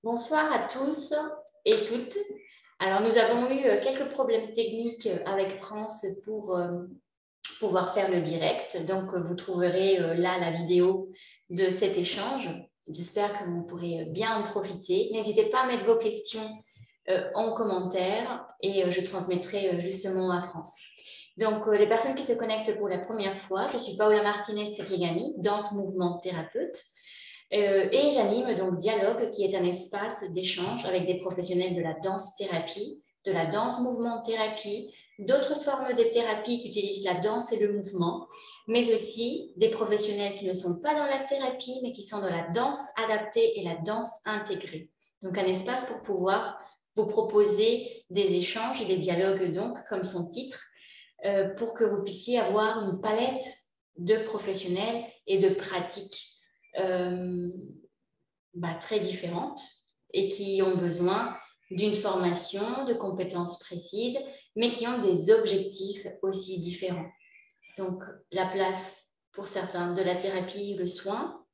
Bonsoir à tous et toutes. Alors, nous avons eu quelques problèmes techniques avec France pour pouvoir faire le direct. Donc, vous trouverez là la vidéo de cet échange. J'espère que vous pourrez bien en profiter. N'hésitez pas à mettre vos questions en commentaire et je transmettrai justement à France. Donc, les personnes qui se connectent pour la première fois, je suis Paola Martinez-Tekigami, danse mouvement thérapeute. Et j'anime donc Dialogue, qui est un espace d'échange avec des professionnels de la danse-thérapie, de la danse-mouvement-thérapie, d'autres formes de thérapie qui utilisent la danse et le mouvement, mais aussi des professionnels qui ne sont pas dans la thérapie, mais qui sont dans la danse adaptée et la danse intégrée. Donc un espace pour pouvoir vous proposer des échanges et des dialogues, donc, comme son titre, pour que vous puissiez avoir une palette de professionnels et de pratiques très différentes et qui ont besoin d'une formation, de compétences précises, mais qui ont des objectifs aussi différents. Donc, la place pour certains de la thérapie, le soin,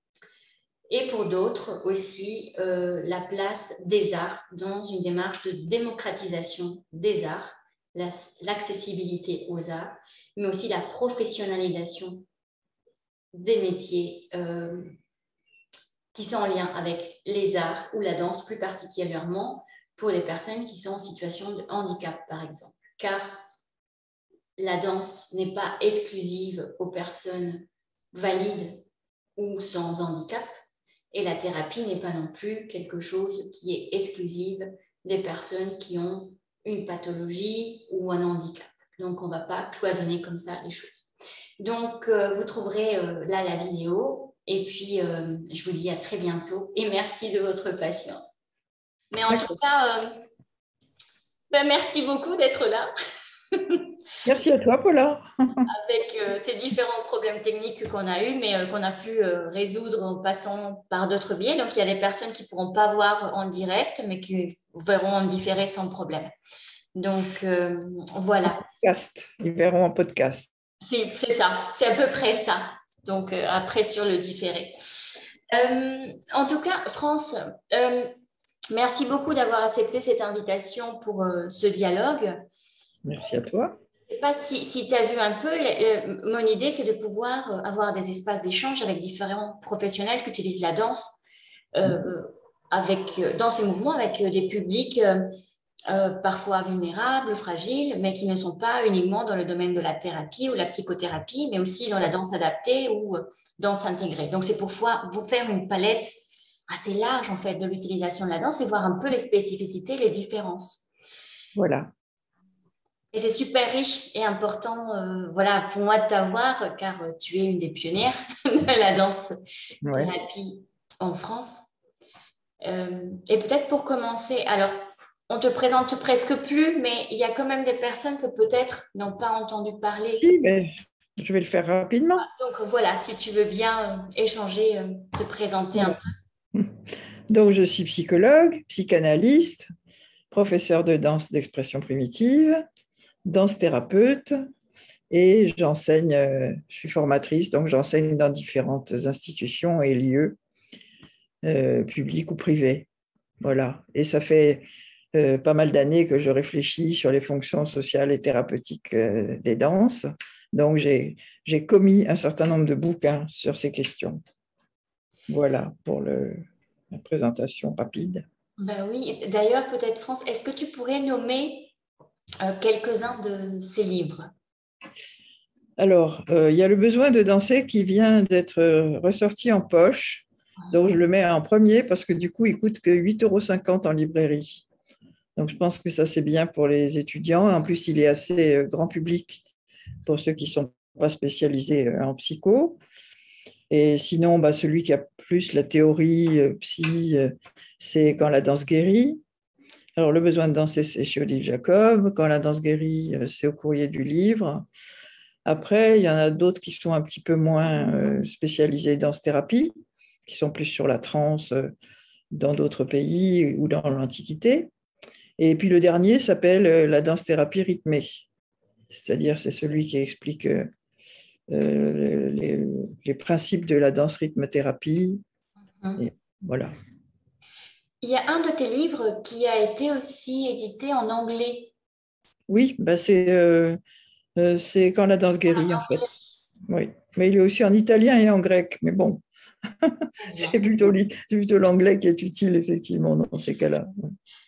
et pour d'autres aussi la place des arts dans une démarche de démocratisation des arts, l'accessibilité aux arts, mais aussi la professionnalisation des métiers qui sont en lien avec les arts ou la danse, plus particulièrement pour les personnes qui sont en situation de handicap, par exemple. Car la danse n'est pas exclusive aux personnes valides ou sans handicap, et la thérapie n'est pas non plus quelque chose qui est exclusive des personnes qui ont une pathologie ou un handicap. Donc, on ne va pas cloisonner comme ça les choses. Donc, vous trouverez là la vidéo. Et puis, je vous dis à très bientôt et merci de votre patience. Mais en tout cas, merci beaucoup d'être là. Merci à toi, Paula. Avec ces différents problèmes techniques qu'on a eus, mais qu'on a pu résoudre en passant par d'autres biais. Donc, il y a des personnes qui ne pourront pas voir en direct, mais qui verront en différé sans problème. Donc, voilà. Podcast. Ils verront en podcast. C'est ça, c'est à peu près ça. Donc, après, sur le différé. En tout cas, France, merci beaucoup d'avoir accepté cette invitation pour ce dialogue. Merci à toi. Je ne sais pas si tu as vu un peu, mon idée, c'est de pouvoir avoir des espaces d'échange avec différents professionnels qui utilisent la danse dans ces mouvements avec des publics parfois vulnérables, fragiles, mais qui ne sont pas uniquement dans le domaine de la thérapie ou la psychothérapie, mais aussi dans la danse adaptée ou danse intégrée. Donc, c'est pour vous faire une palette assez large, en fait, de l'utilisation de la danse et voir un peu les spécificités, les différences. Voilà. Et c'est super riche et important pour moi de t'avoir, car tu es une des pionnières de la danse-thérapie en France. Et peut-être pour commencer, alors, on ne te présente presque plus, mais il y a quand même des personnes que peut-être n'ont pas entendu parler. Oui, mais je vais le faire rapidement. Donc voilà, si tu veux bien échanger, te présenter un peu. Donc, je suis psychologue, psychanalyste, professeur de danse d'expression primitive, danse thérapeute et j'enseigne, je suis formatrice, donc j'enseigne dans différentes institutions et lieux, publics ou privés. Voilà. Et ça fait pas mal d'années que je réfléchis sur les fonctions sociales et thérapeutiques des danses. Donc, j'ai commis un certain nombre de bouquins sur ces questions. Voilà pour la présentation rapide. Ben oui, d'ailleurs, peut-être France, est-ce que tu pourrais nommer quelques-uns de ces livres? Alors, il y a Le besoin de danser qui vient d'être ressorti en poche. Donc, je le mets en premier parce que du coup, il coûte que 8,50 € en librairie. Donc, je pense que ça, c'est bien pour les étudiants. En plus, il est assez grand public pour ceux qui ne sont pas spécialisés en psycho. Et sinon, celui qui a plus la théorie psy, c'est Quand la danse guérit. Alors, Le besoin de danser, c'est chez Odile Jacob. Quand la danse guérit, c'est au courrier du livre. Après, il y en a d'autres qui sont un petit peu moins spécialisés dans danse-thérapie, qui sont plus sur la transe dans d'autres pays ou dans l'Antiquité. Et puis le dernier s'appelle La danse-thérapie rythmée. C'est-à-dire, c'est celui qui explique les principes de la danse rythme-thérapie. Et voilà. Il y a un de tes livres qui a été aussi édité en anglais. Oui, bah c'est Quand la danse guérit, en fait. Oui, mais il est aussi en italien et en grec. Mais bon, Très bien. c'est plutôt l'anglais qui est utile, effectivement, dans ces cas-là.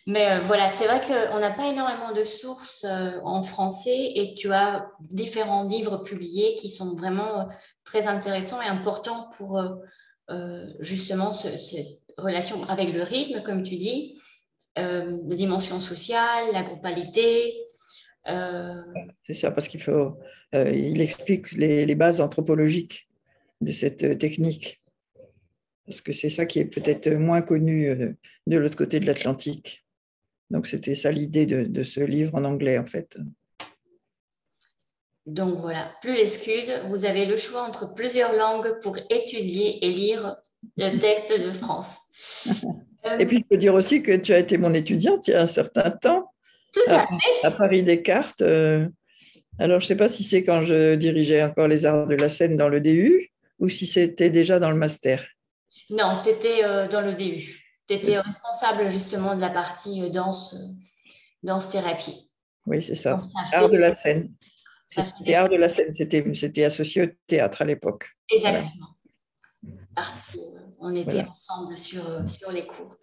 Mais voilà, c'est vrai qu'on n'a pas énormément de sources en français et tu as différents livres publiés qui sont vraiment très intéressants et importants pour justement ces relations avec le rythme, comme tu dis, les dimensions sociales, la groupalité. euh, C'est ça, parce il explique les bases anthropologiques de cette technique, parce que c'est ça qui est peut-être moins connu de l'autre côté de l'Atlantique. Donc, c'était ça l'idée de ce livre en anglais, en fait. donc voilà, plus d'excuses, vous avez le choix entre plusieurs langues pour étudier et lire le texte de France. Et Euh, puis, je peux dire aussi que tu as été mon étudiante il y a un certain temps tout à, à fait. à Paris Descartes. Alors, je ne sais pas si c'est quand je dirigeais encore les arts de la scène dans le DU ou si c'était déjà dans le master. Non, tu étais dans le DU. Tu étais responsable justement de la partie danse-thérapie. Oui, c'est Donc, ça. Art de la scène. ça fait C'était déjà art de la scène. C'était associé au théâtre à l'époque. Voilà. exactement partie. On était Voilà. ensemble sur les cours.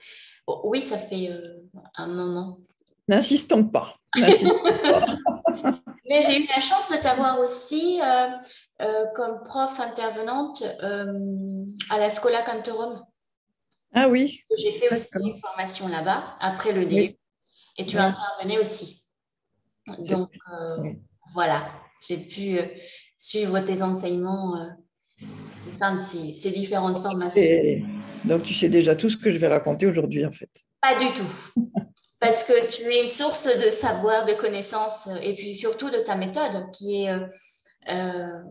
Bon, oui, ça fait un moment. N'insistons pas. N'insistons pas. Mais j'ai eu la chance de t'avoir aussi comme prof intervenante à la Schola Cantorum. Ah oui, J'ai fait aussi d'accord. une formation là-bas après le DU Oui, et tu oui. intervenais aussi. Donc, Oui. voilà, j'ai pu suivre tes enseignements au sein de ces différentes formations. Et donc, tu sais déjà tout ce que je vais raconter aujourd'hui, en fait. Pas du tout, parce que tu es une source de savoir, de connaissances et puis surtout de ta méthode qui est euh,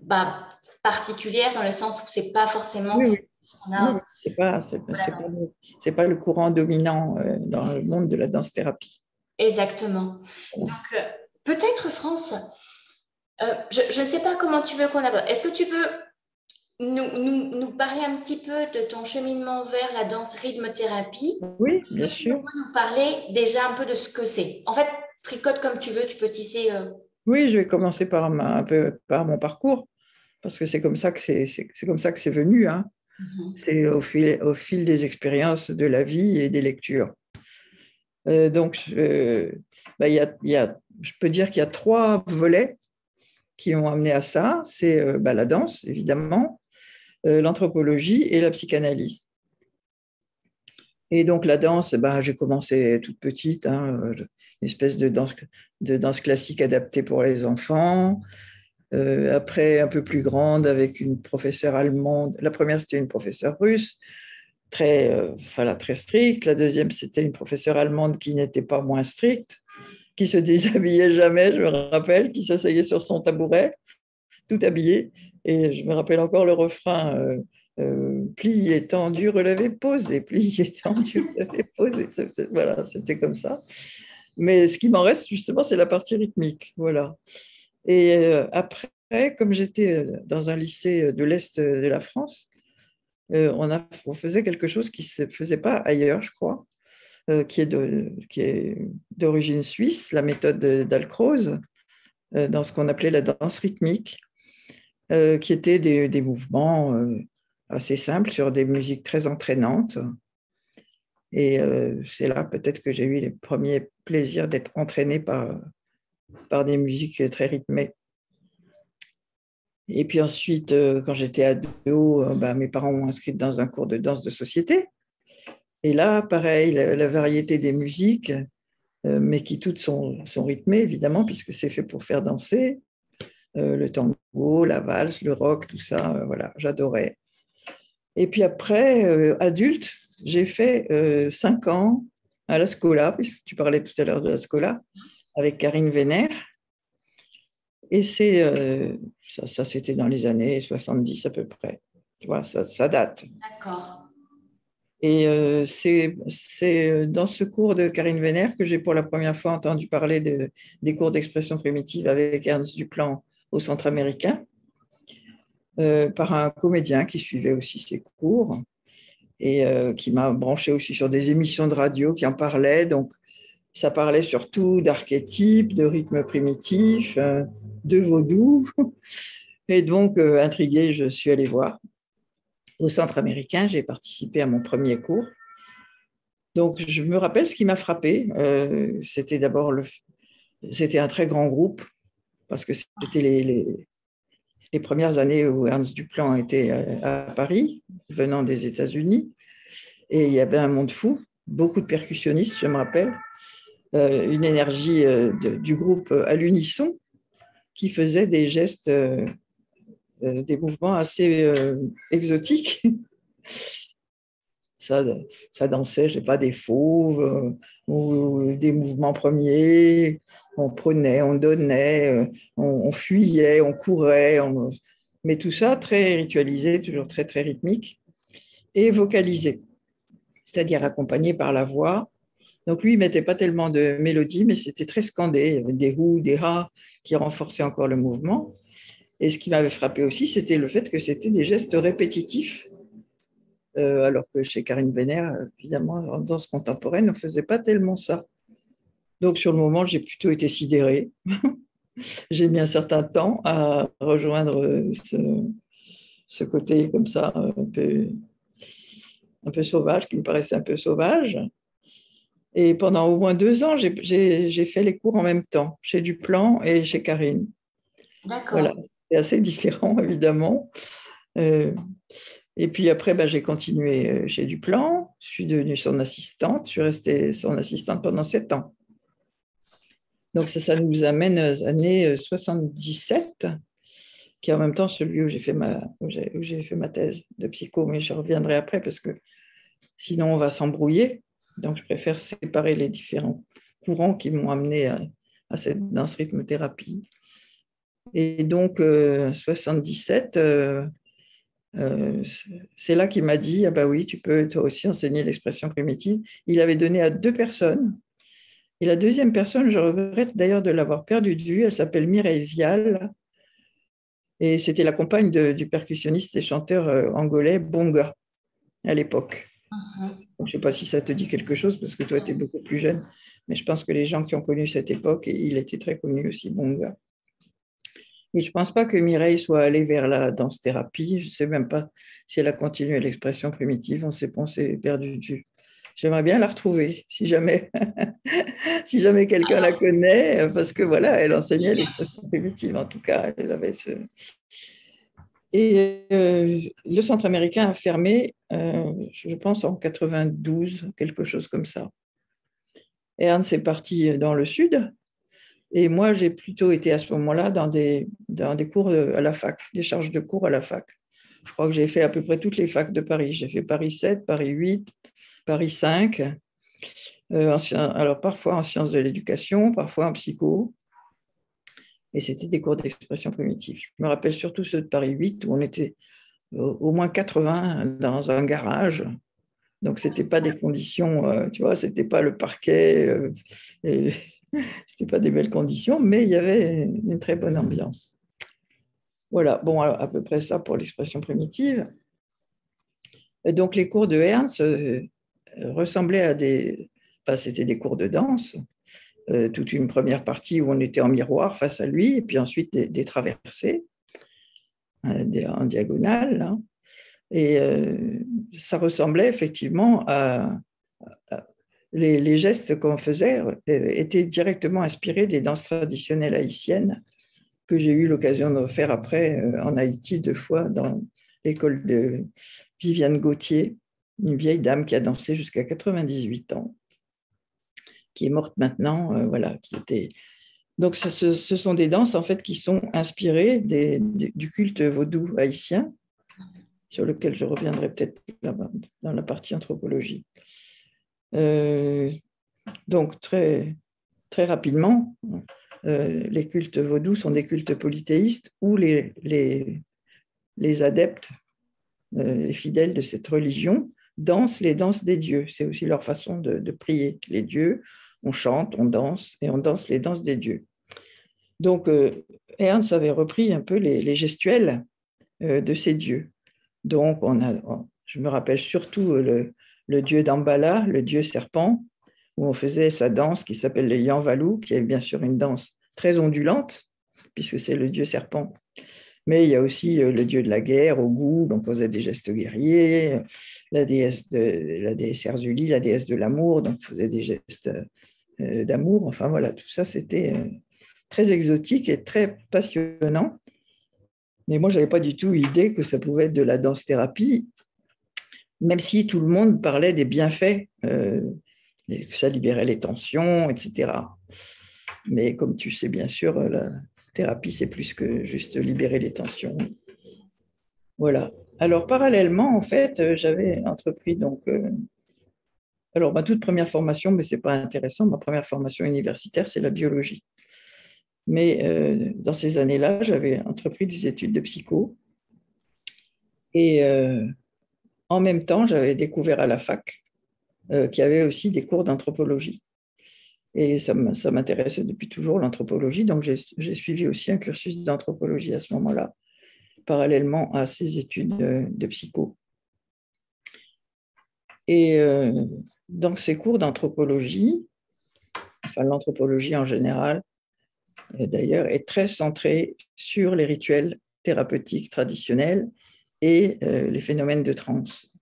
bah, particulière dans le sens où c'est pas forcément Oui, oui. quelque chose qu'on Oui, a. oui. C'est pas le courant dominant dans le monde de la danse-thérapie. Exactement. Donc, peut-être, France, je ne sais pas comment tu veux qu'on aborde. Est-ce que tu veux nous parler un petit peu de ton cheminement vers la danse rythme-thérapie? Oui, Est-ce bien que tu veux sûr. nous parler déjà un peu de ce que c'est? En fait, tricote comme tu veux, tu peux tisser. Oui, je vais commencer un peu par mon parcours, parce que c'est comme ça que c'est comme ça que c'est venu, hein. Mhm. C'est au fil des expériences de la vie et des lectures. Donc, bah, je peux dire qu'il y a trois volets qui ont amené à ça. C'est bah, la danse, évidemment, l'anthropologie et la psychanalyse. Et donc, la danse, bah, j'ai commencé toute petite, hein, une espèce de danse classique adaptée pour les enfants. Après, un peu plus grande, avec une professeure allemande. La première, c'était une professeure russe, voilà, très stricte. La deuxième, c'était une professeure allemande qui n'était pas moins stricte, qui se déshabillait jamais, je me rappelle, qui s'asseyait sur son tabouret, tout habillée. Et je me rappelle encore le refrain plié, tendu, relevé, posé, plié, tendu, relevé, posé. Voilà, c'était comme ça. Mais ce qui m'en reste, justement, c'est la partie rythmique. Voilà. Et après, comme j'étais dans un lycée de l'Est de la France, on faisait quelque chose qui ne se faisait pas ailleurs, je crois, qui est d'origine suisse, la méthode d'Alcroze, dans ce qu'on appelait la danse rythmique, qui étaient des mouvements assez simples sur des musiques très entraînantes. Et c'est là peut-être que j'ai eu les premiers plaisirs d'être entraînée par des musiques très rythmées. Et puis ensuite, quand j'étais ado, bah, mes parents m'ont inscrite dans un cours de danse de société. Et là, pareil, la variété des musiques, mais qui toutes sont rythmées, évidemment, puisque c'est fait pour faire danser. Le tango, la valse, le rock, tout ça, voilà, j'adorais. Et puis après, adulte, j'ai fait 5 ans à la Schola, puisque tu parlais tout à l'heure de la Schola, avec Karine Vénère. Et ça c'était dans les années 70 à peu près. Tu vois, ça date. D'accord. Et c'est dans ce cours de Karine Vénère que j'ai pour la première fois entendu parler des cours d'expression primitive avec Ernst Duplan au Centre américain, par un comédien qui suivait aussi ses cours. et qui m'a branché aussi sur des émissions de radio qui en parlaient. Donc, ça parlait surtout d'archétypes, de rythmes primitifs, de vaudou. Et donc, intriguée, je suis allée voir. Au Centre américain, j'ai participé à mon premier cours. Donc, je me rappelle ce qui m'a frappé. C'était d'abord c'était un très grand groupe, parce que c'était les premières années où Ernst Duplan était à Paris, venant des États-Unis. Et il y avait un monde fou, beaucoup de percussionnistes, je me rappelle, une énergie du groupe à l'unisson qui faisait des gestes, des mouvements assez exotiques. Ça dansait, je sais pas, des fauves ou des mouvements premiers. On prenait, on donnait, on fuyait, on courait. Mais tout ça très ritualisé, toujours très, très rythmique et vocalisé, c'est-à-dire accompagné par la voix. Donc lui, il ne mettait pas tellement de mélodie, mais c'était très scandé. Il y avait des hou, des ha qui renforçaient encore le mouvement. Et ce qui m'avait frappé aussi, c'était le fait que c'était des gestes répétitifs. Alors que chez Karine Benner, évidemment, en danse contemporaine, on ne faisait pas tellement ça. Donc, sur le moment, j'ai plutôt été sidérée. J'ai mis un certain temps à rejoindre ce côté comme ça, un peu sauvage, qui me paraissait un peu sauvage. Et pendant au moins 2 ans, j'ai fait les cours en même temps, chez Duplan et chez Karine. D'accord. Voilà, c'est assez différent, évidemment. Et puis après, j'ai continué chez Duplan. Je suis devenue son assistante. Je suis restée son assistante pendant 7 ans. Donc ça nous amène aux années 77, qui est en même temps celui où j'ai fait ma thèse de psycho. Mais je reviendrai après parce que sinon on va s'embrouiller. Donc je préfère séparer les différents courants qui m'ont amené dans ce rythme-thérapie. Et donc 77... c'est là qu'il m'a dit, ah bah oui, tu peux toi aussi enseigner l'expression primitive. Il avait donné à 2 personnes. Et la deuxième personne, je regrette d'ailleurs de l'avoir perdue de vue, elle s'appelle Mireille Vial. Et c'était la compagne du percussionniste et chanteur angolais Bonga à l'époque. Je ne sais pas si ça te dit quelque chose, parce que toi, tu es beaucoup plus jeune. Mais je pense que les gens qui ont connu cette époque, et il était très connu aussi, Bonga. Et je ne pense pas que Mireille soit allée vers la danse-thérapie. Je ne sais même pas si elle a continué l'expression primitive. On s'est perdu de vue. J'aimerais bien la retrouver, si jamais, si jamais quelqu'un la connaît, parce que voilà, elle enseignait l'expression primitive, en tout cas. Elle avait Et le centre américain a fermé, je pense, en 92, quelque chose comme ça. Et Ernst est parti dans le sud. Et moi, j'ai plutôt été à ce moment-là dans des cours à la fac, des charges de cours à la fac. Je crois que j'ai fait à peu près toutes les facs de Paris. J'ai fait Paris 7, Paris 8, Paris 5. Alors, parfois en sciences de l'éducation, parfois en psycho. Et c'était des cours d'expression primitive. Je me rappelle surtout ceux de Paris 8, où on était au moins 80 dans un garage. Donc, ce n'était pas des conditions, tu vois, ce n'était pas le parquet. Et c'était pas des belles conditions, mais il y avait une très bonne ambiance. Voilà, bon, à peu près ça pour l'expression primitive. Et donc, les cours de Ernst ressemblaient à c'était des cours de danse, toute une première partie où on était en miroir face à lui, et puis ensuite des traversées en diagonale. Hein. Et ça ressemblait effectivement les gestes qu'on faisait étaient directement inspirés des danses traditionnelles haïtiennes que j'ai eu l'occasion de faire après en Haïti 2 fois dans l'école de Viviane Gauthier, une vieille dame qui a dansé jusqu'à 98 ans, qui est morte maintenant, voilà, qui était... Donc ce sont des danses en fait qui sont inspirées du culte vaudou haïtien, sur lequel je reviendrai peut-être dans la partie anthropologie. Donc très, très rapidement, les cultes vaudous sont des cultes polythéistes où les adeptes, les fidèles de cette religion, dansent les danses des dieux. C'est aussi leur façon de prier les dieux. On chante, on danse et on danse les danses des dieux. Donc, Ernst avait repris un peu les gestuels de ces dieux. Donc, je me rappelle surtout le dieu d'Ambala, le dieu serpent, où on faisait sa danse qui s'appelle le Yanvalu, qui est bien sûr une danse très ondulante, puisque c'est le dieu serpent. Mais il y a aussi le dieu de la guerre, Ogu, donc on faisait des gestes guerriers, la déesse Erzuli, la déesse de l'amour, donc on faisait des gestes d'amour. Enfin voilà, tout ça c'était très exotique et très passionnant. Mais moi, je n'avais pas du tout l'idée que ça pouvait être de la danse-thérapie, même si tout le monde parlait des bienfaits, que ça libérait les tensions, etc. Mais comme tu sais bien sûr, la thérapie, c'est plus que juste libérer les tensions. Voilà. Alors, parallèlement, en fait, j'avais entrepris donc. Alors, ma toute première formation, mais ce n'est pas intéressant, ma première formation universitaire, c'est la biologie. Mais dans ces années-là, j'avais entrepris des études de psycho. Et en même temps, j'avais découvert à la fac qu'il y avait aussi des cours d'anthropologie. Et ça m'intéressait depuis toujours, l'anthropologie. Donc, j'ai suivi aussi un cursus d'anthropologie à ce moment-là, parallèlement à ces études de psycho. Et dans ces cours d'anthropologie, enfin l'anthropologie en général, d'ailleurs, est très centrée sur les rituels thérapeutiques traditionnels et les phénomènes de transe.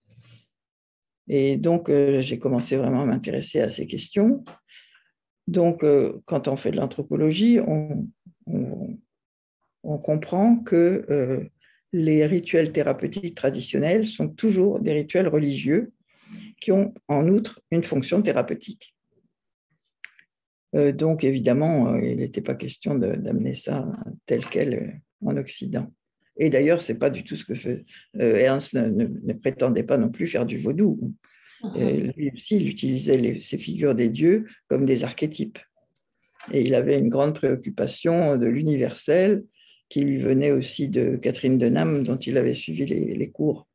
Et donc, j'ai commencé vraiment à m'intéresser à ces questions. Donc, quand on fait de l'anthropologie, on comprend que les rituels thérapeutiques traditionnels sont toujours des rituels religieux qui ont en outre une fonction thérapeutique. Donc, évidemment, il n'était pas question d'amener ça tel quel en Occident. Et d'ailleurs, ce n'est pas du tout ce que fait Ernst ne prétendait pas non plus faire du vaudou. Lui aussi, il utilisait ces figures des dieux comme des archétypes. Et il avait une grande préoccupation de l'universel qui lui venait aussi de Catherine Denham, dont il avait suivi les cours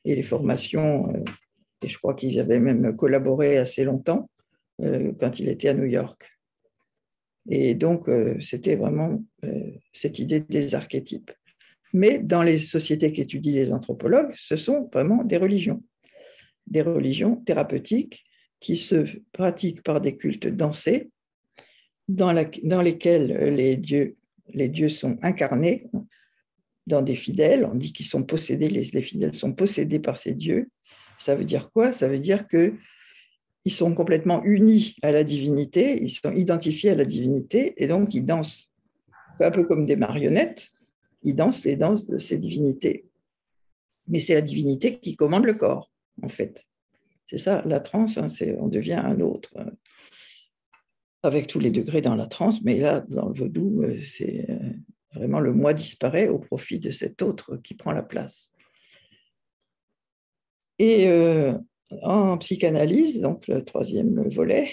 et les formations. Et je crois qu'ils avaient même collaboré assez longtemps quand il était à New York. Et donc, c'était vraiment cette idée des archétypes. Mais dans les sociétés qu'étudient les anthropologues, ce sont vraiment des religions thérapeutiques qui se pratiquent par des cultes dansés, dans lesquels les dieux sont incarnés dans des fidèles. On dit qu'ils sont possédés, les fidèles sont possédés par ces dieux. Ça veut dire quoi? Ça veut dire qu'ils sont complètement unis à la divinité, ils sont identifiés à la divinité, et donc ils dansent un peu comme des marionnettes, ils dansent les danses de ces divinités. Mais c'est la divinité qui commande le corps, en fait. C'est ça, la transe, hein, on devient un autre, avec tous les degrés dans la transe, mais là, dans le vaudou, c'est vraiment le moi disparaît au profit de cet autre qui prend la place. Et en psychanalyse, donc le troisième volet,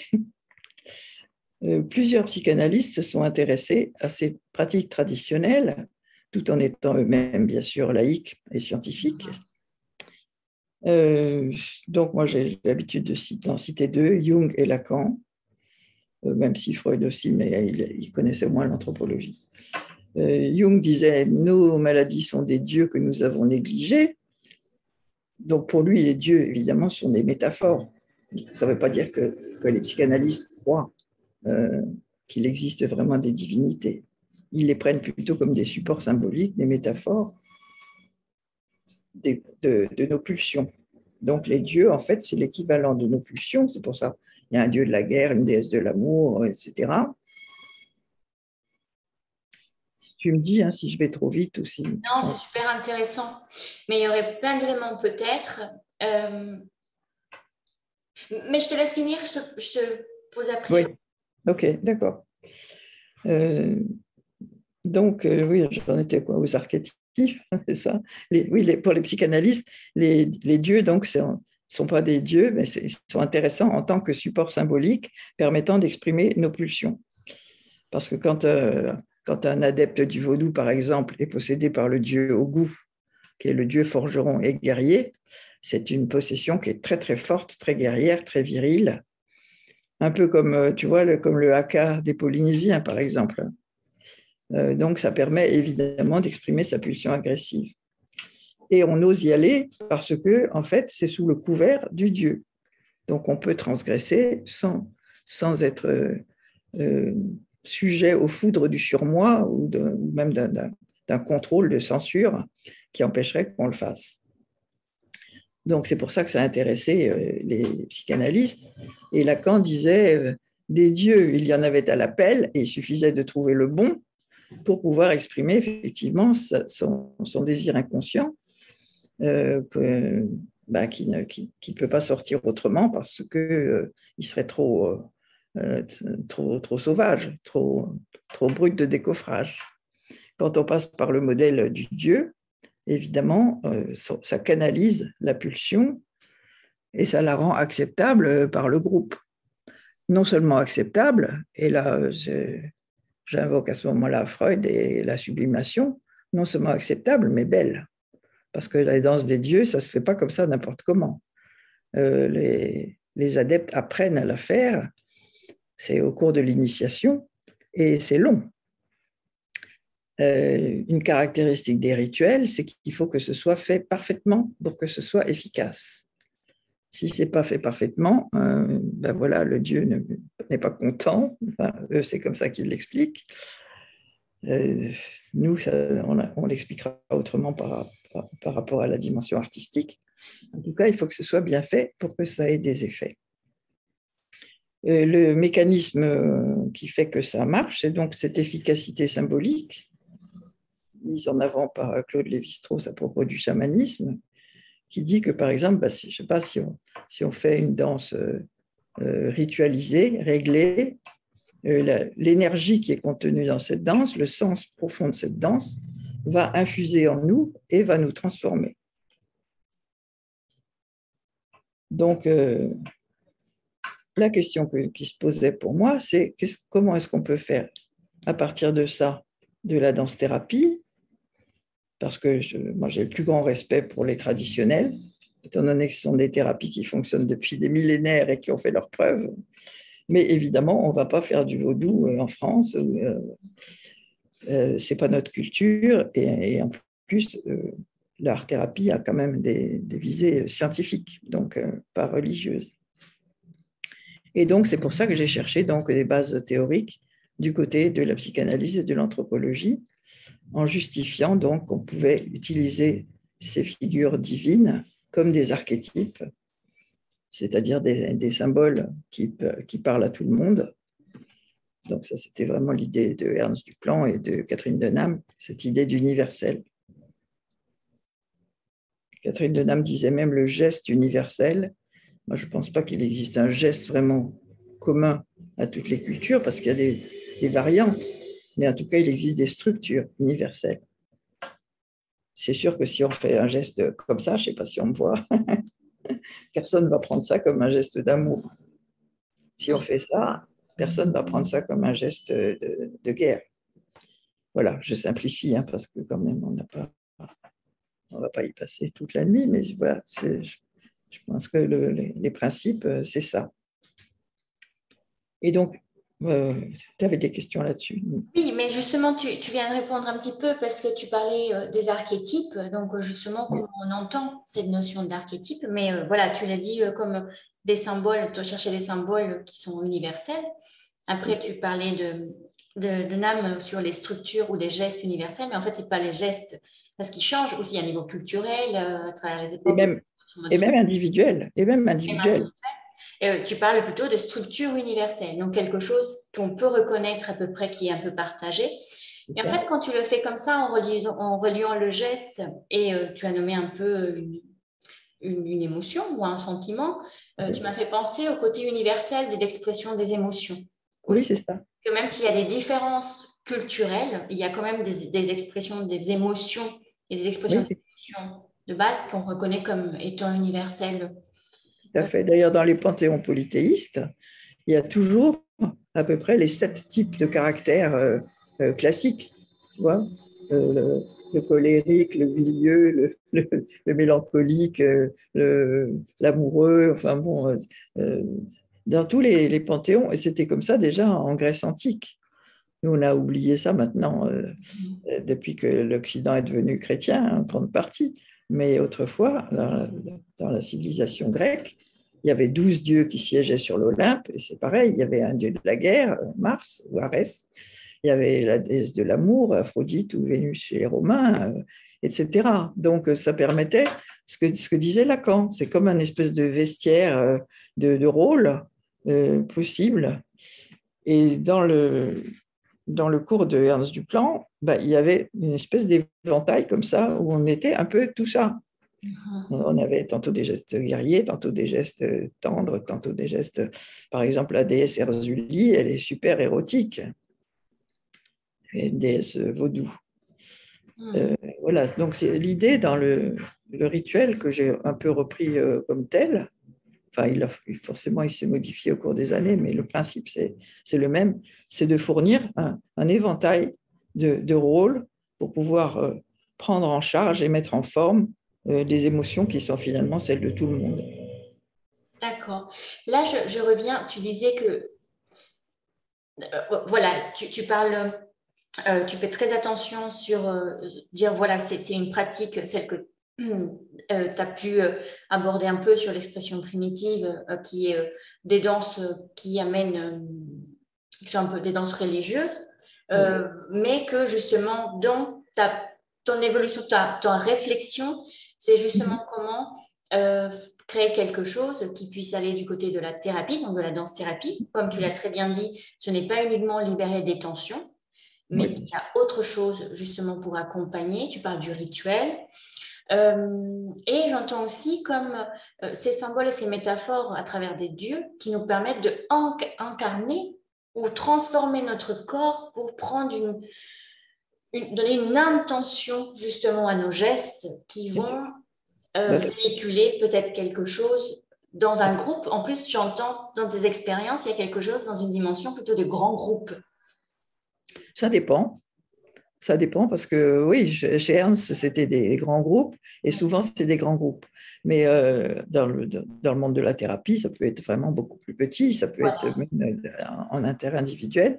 plusieurs psychanalystes se sont intéressés à ces pratiques traditionnelles, tout en étant eux-mêmes, bien sûr, laïcs et scientifiques. Donc, moi, j'ai l'habitude d'en citer deux, Jung et Lacan, même si Freud aussi, mais il connaissait moins l'anthropologie. Jung disait « Nos maladies sont des dieux que nous avons négligés ». Donc, pour lui, les dieux, évidemment, sont des métaphores. Ça ne veut pas dire que les psychanalystes croient qu'il existe vraiment des divinités. Ils les prennent plutôt comme des supports symboliques, des métaphores de nos pulsions. Donc les dieux, en fait, c'est l'équivalent de nos pulsions. C'est pour ça qu'il y a un dieu de la guerre, une déesse de l'amour, etc. Tu me dis hein, si je vais trop vite ou si... Non, c'est super intéressant. Mais il y aurait plein d'éléments peut-être. Mais je te laisse finir, je te pose après. Oui, ok, d'accord. Donc, oui, j'en étais quoi, aux archétypes, c'est ça. Pour les psychanalystes, les dieux, donc, ne sont pas des dieux, mais ils sont intéressants en tant que support symbolique permettant d'exprimer nos pulsions. Parce que quand un adepte du vaudou, par exemple, est possédé par le dieu Ogu, qui est le dieu forgeron et guerrier, c'est une possession qui est très, très forte, très guerrière, très virile. Un peu comme, tu vois, comme le haka des Polynésiens, par exemple. Donc, ça permet évidemment d'exprimer sa pulsion agressive. Et on ose y aller parce que, en fait, c'est sous le couvert du Dieu. Donc, on peut transgresser sans être sujet aux foudres du surmoi ou même d'un contrôle de censure qui empêcherait qu'on le fasse. Donc, c'est pour ça que ça a intéressé les psychanalystes. Et Lacan disait, des dieux, il y en avait à l'appel, et il suffisait de trouver le bon pour pouvoir exprimer effectivement son désir inconscient qui ne peut pas sortir autrement parce qu'il serait trop sauvage, trop brut de décoffrage. Quand on passe par le modèle du Dieu, évidemment, ça canalise la pulsion et ça la rend acceptable par le groupe. Non seulement acceptable, et là, j'invoque à ce moment-là Freud et la sublimation, non seulement acceptable, mais belle. Parce que la danse des dieux, ça ne se fait pas comme ça n'importe comment. Les adeptes apprennent à la faire, c'est au cours de l'initiation, et c'est long. Une caractéristique des rituels, c'est qu'il faut que ce soit fait parfaitement pour que ce soit efficace. Si ce n'est pas fait parfaitement, ben voilà, le Dieu n'est pas content. Enfin, eux, c'est comme ça qu'ils l'expliquent. Nous, on l'expliquera autrement par rapport à la dimension artistique. En tout cas, il faut que ce soit bien fait pour que ça ait des effets. Le mécanisme qui fait que ça marche, c'est donc cette efficacité symbolique mise en avant par Claude Lévi-Strauss à propos du chamanisme, qui dit que, par exemple, je ne sais pas, si on fait une danse ritualisée, réglée, l'énergie qui est contenue dans cette danse, le sens profond de cette danse, va infuser en nous et va nous transformer. Donc, la question qui se posait pour moi, c'est comment est-ce qu'on peut faire à partir de ça de la danse-thérapie, parce que moi j'ai le plus grand respect pour les traditionnels, étant donné que ce sont des thérapies qui fonctionnent depuis des millénaires et qui ont fait leurs preuves. Mais évidemment, on ne va pas faire du vaudou en France, ce n'est pas notre culture, et en plus, l'art-thérapie a quand même des visées scientifiques, donc pas religieuses. Et donc, c'est pour ça que j'ai cherché donc, des bases théoriques du côté de la psychanalyse et de l'anthropologie, en justifiant donc qu'on pouvait utiliser ces figures divines comme des archétypes, c'est-à-dire des symboles qui parlent à tout le monde. Donc ça, c'était vraiment l'idée de Ernst Duplan et de Catherine Denham, cette idée d'universel. Catherine Denham disait même le geste universel. Moi, je ne pense pas qu'il existe un geste vraiment commun à toutes les cultures, parce qu'il y a des variantes, mais en tout cas, il existe des structures universelles. C'est sûr que si on fait un geste comme ça, je ne sais pas si on me voit, personne ne va prendre ça comme un geste d'amour. Si on fait ça, personne ne va prendre ça comme un geste de guerre. Voilà, je simplifie, parce que quand même, on ne va pas y passer toute la nuit, mais voilà, je pense que les principes, c'est ça. Et donc, tu avais des questions là-dessus? Oui, mais justement, tu viens de répondre un petit peu parce que tu parlais des archétypes, donc justement, comment on entend cette notion d'archétype, mais voilà, tu l'as dit comme des symboles, tu cherchais des symboles qui sont universels. Après, tu parlais de Nam sur les structures ou des gestes universels, mais en fait, ce n'est pas les gestes, parce qu'ils changent aussi à niveau culturel, à travers les époques. Et même individuel. Tu parles plutôt de structure universelle, donc quelque chose qu'on peut reconnaître à peu près, qui est un peu partagé. Et en fait, quand tu le fais comme ça, en reliant le geste, et tu as nommé un peu une émotion ou un sentiment, tu m'as fait penser au côté universel de l'expression des émotions. Oui, c'est ça. Que même s'il y a des différences culturelles, il y a quand même des expressions, des émotions et des expressions d'émotions de base qu'on reconnaît comme étant universelles. Tout à fait. D'ailleurs, dans les panthéons polythéistes, il y a toujours à peu près les 7 types de caractères classiques. Tu vois, le colérique, le milieu, le mélancolique, l'amoureux, enfin bon, dans tous les panthéons, et c'était comme ça déjà en Grèce antique. Nous, on a oublié ça maintenant, depuis que l'Occident est devenu chrétien, en grande partie. Mais autrefois, dans la civilisation grecque, il y avait 12 dieux qui siégeaient sur l'Olympe, et c'est pareil, il y avait un dieu de la guerre, Mars ou Arès, il y avait la déesse de l'amour, Aphrodite ou Vénus chez les Romains, etc. Donc ça permettait, ce que disait Lacan, c'est comme un espèce de vestiaire de rôle possible. Et dans le cours de Ernst Duplan, il y avait une espèce d'éventail comme ça, où on était un peu tout ça. On avait tantôt des gestes guerriers, tantôt des gestes tendres, tantôt des gestes… Par exemple, la déesse Erzulie, elle est super érotique, une déesse vaudou. Voilà, donc c'est l'idée dans le rituel que j'ai un peu repris comme tel. Enfin, forcément, il s'est modifié au cours des années, mais le principe, c'est le même, c'est de fournir un éventail de rôles pour pouvoir prendre en charge et mettre en forme les émotions qui sont finalement celles de tout le monde. D'accord. Là, je reviens, tu disais que, voilà, tu parles, tu fais très attention sur dire, voilà, c'est une pratique, celle que tu as pu aborder un peu sur l'expression primitive, qui est des danses qui amènent, qui sont un peu des danses religieuses, mais que justement, dans ton évolution, ta réflexion, c'est justement comment créer quelque chose qui puisse aller du côté de la thérapie, donc de la danse-thérapie. Comme tu l'as très bien dit, ce n'est pas uniquement libérer des tensions, mais il y a autre chose justement pour accompagner. Tu parles du rituel. Et j'entends aussi comme ces symboles et ces métaphores à travers des dieux qui nous permettent de incarner ou transformer notre corps pour prendre donner une intention justement à nos gestes qui vont véhiculer peut-être quelque chose dans un groupe. En plus, j'entends dans tes expériences, il y a quelque chose dans une dimension plutôt de grand groupe. Ça dépend. Ça dépend parce que oui, chez Ernst, c'était des grands groupes et souvent, c'était des grands groupes. Mais dans le monde de la thérapie, ça peut être vraiment beaucoup plus petit, ça peut être même en interindividuel.